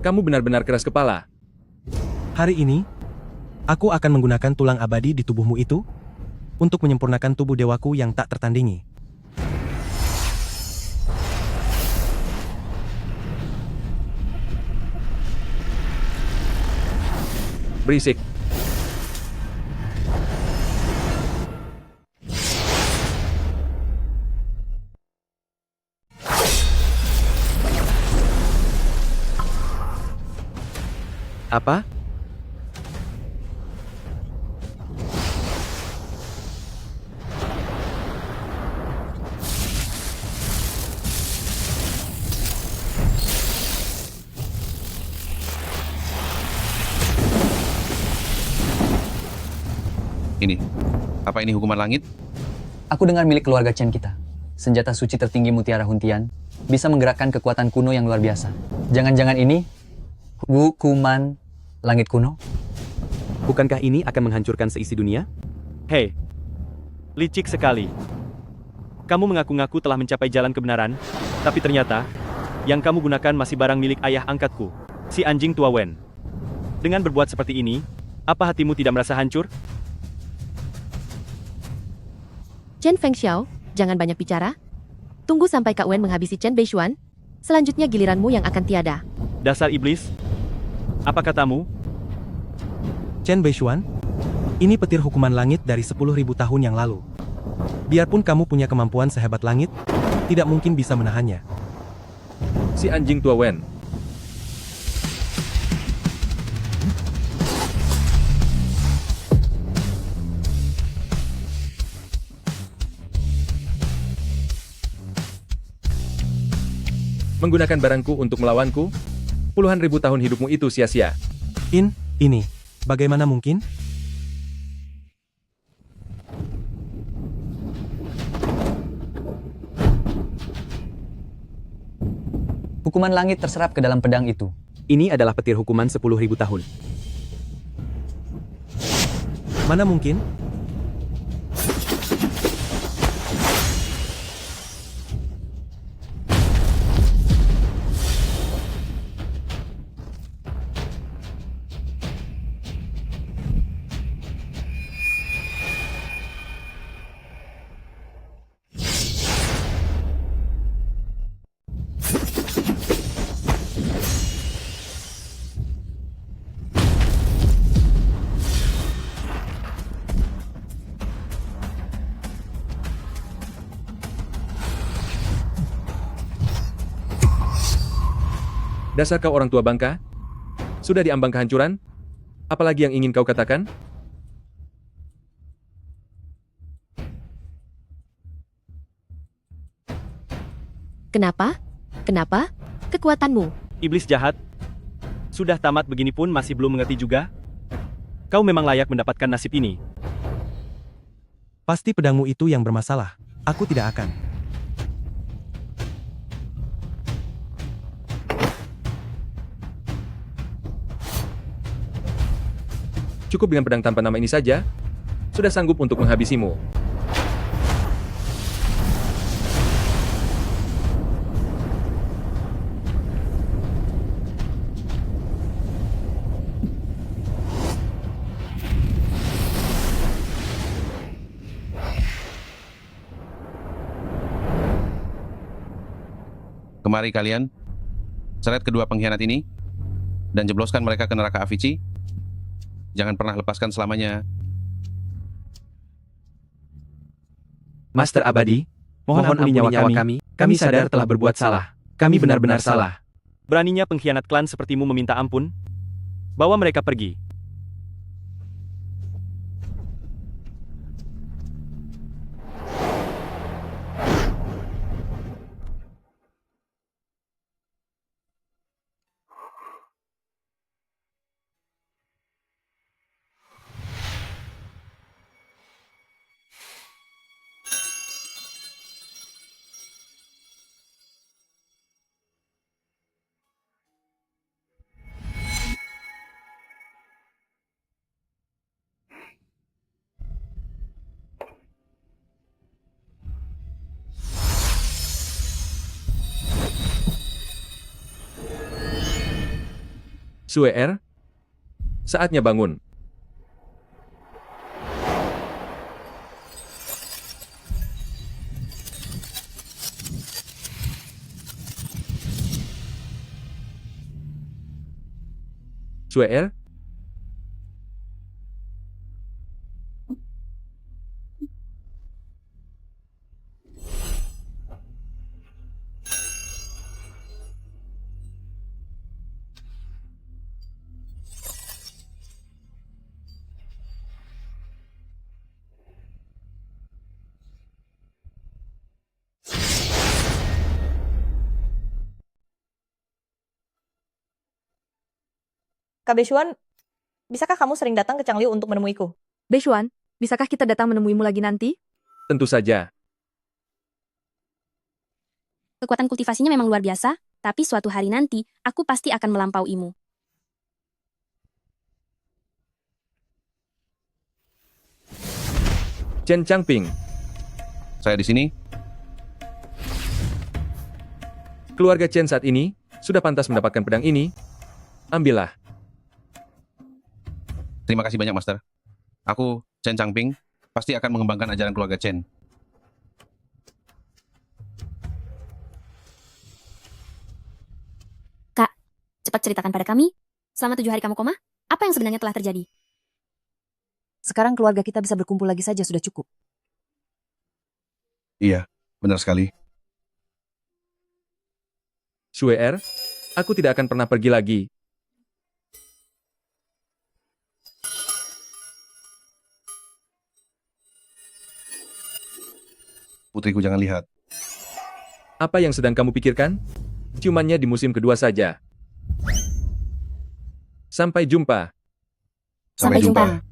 Kamu benar-benar keras kepala. Hari ini, aku akan menggunakan tulang abadi di tubuhmu itu untuk menyempurnakan tubuh dewaku yang tak tertandingi. Berisik. Apa? Ini, Apa ini hukuman langit? Aku dengar milik keluarga Chen kita. Senjata suci tertinggi Mutiara Huntian bisa menggerakkan kekuatan kuno yang luar biasa. Jangan-jangan ini hukuman langit kuno? Bukankah ini akan menghancurkan seisi dunia? Hei, licik sekali. Kamu mengaku-ngaku telah mencapai jalan kebenaran, tapi ternyata yang kamu gunakan masih barang milik ayah angkatku, si anjing tua Wen. Dengan berbuat seperti ini, apa hatimu tidak merasa hancur? Chen Fengxiao, jangan banyak bicara. Tunggu sampai Kak Wen menghabisi Chen Beishuan. Selanjutnya giliranmu yang akan tiada. Dasar iblis. Apa katamu? Chen Beishuan, ini petir hukuman langit dari 10.000 tahun yang lalu. Biarpun kamu punya kemampuan sehebat langit, tidak mungkin bisa menahannya. Si anjing tua Wen. Menggunakan barangku untuk melawanku? Puluhan ribu tahun hidupmu itu sia-sia. Ini, bagaimana mungkin? Hukuman langit terserap ke dalam pedang itu. Ini adalah petir hukuman 10.000 tahun. Mana mungkin? Dasar kau orang tua bangka? Sudah diambang kehancuran? Apalagi yang ingin kau katakan? Kenapa? Kenapa? Kekuatanmu. Iblis jahat. Sudah tamat begini pun masih belum mengerti juga? Kau memang layak mendapatkan nasib ini. Pasti pedangmu itu yang bermasalah. Aku tidak akan. Cukup dengan pedang tanpa nama ini saja, sudah sanggup untuk menghabisimu. Kemari kalian, seret kedua pengkhianat ini, dan jebloskan mereka ke neraka Avici. Jangan pernah lepaskan selamanya. Master Abadi, mohon ampuni nyawa kami. Kami sadar telah berbuat salah. Kami benar-benar salah. Beraninya pengkhianat klan sepertimu meminta ampun? Bawa mereka pergi. Suer, saatnya bangun. Suer, Kak Beishuan, bisakah kamu sering datang ke Changliu untuk menemuiku? Beishuan, Bisakah kita datang menemuimu lagi nanti? Tentu saja. Kekuatan kultivasinya memang luar biasa, tapi suatu hari nanti, aku pasti akan melampauimu. Chen Changping, Saya di sini. keluarga Chen saat ini sudah pantas mendapatkan pedang ini. Ambillah. Terima kasih banyak, Master. Aku, Chen Changping, pasti akan mengembangkan ajaran keluarga Chen. Kak, cepat ceritakan pada kami, selama 7 hari kamu koma, apa yang sebenarnya telah terjadi? Sekarang keluarga kita bisa berkumpul lagi saja sudah cukup. Iya, benar sekali. Shue'er, aku tidak akan pernah pergi lagi. Putriku, jangan lihat. Apa yang sedang kamu pikirkan? Ciumannya di musim kedua saja. Sampai jumpa. Sampai jumpa.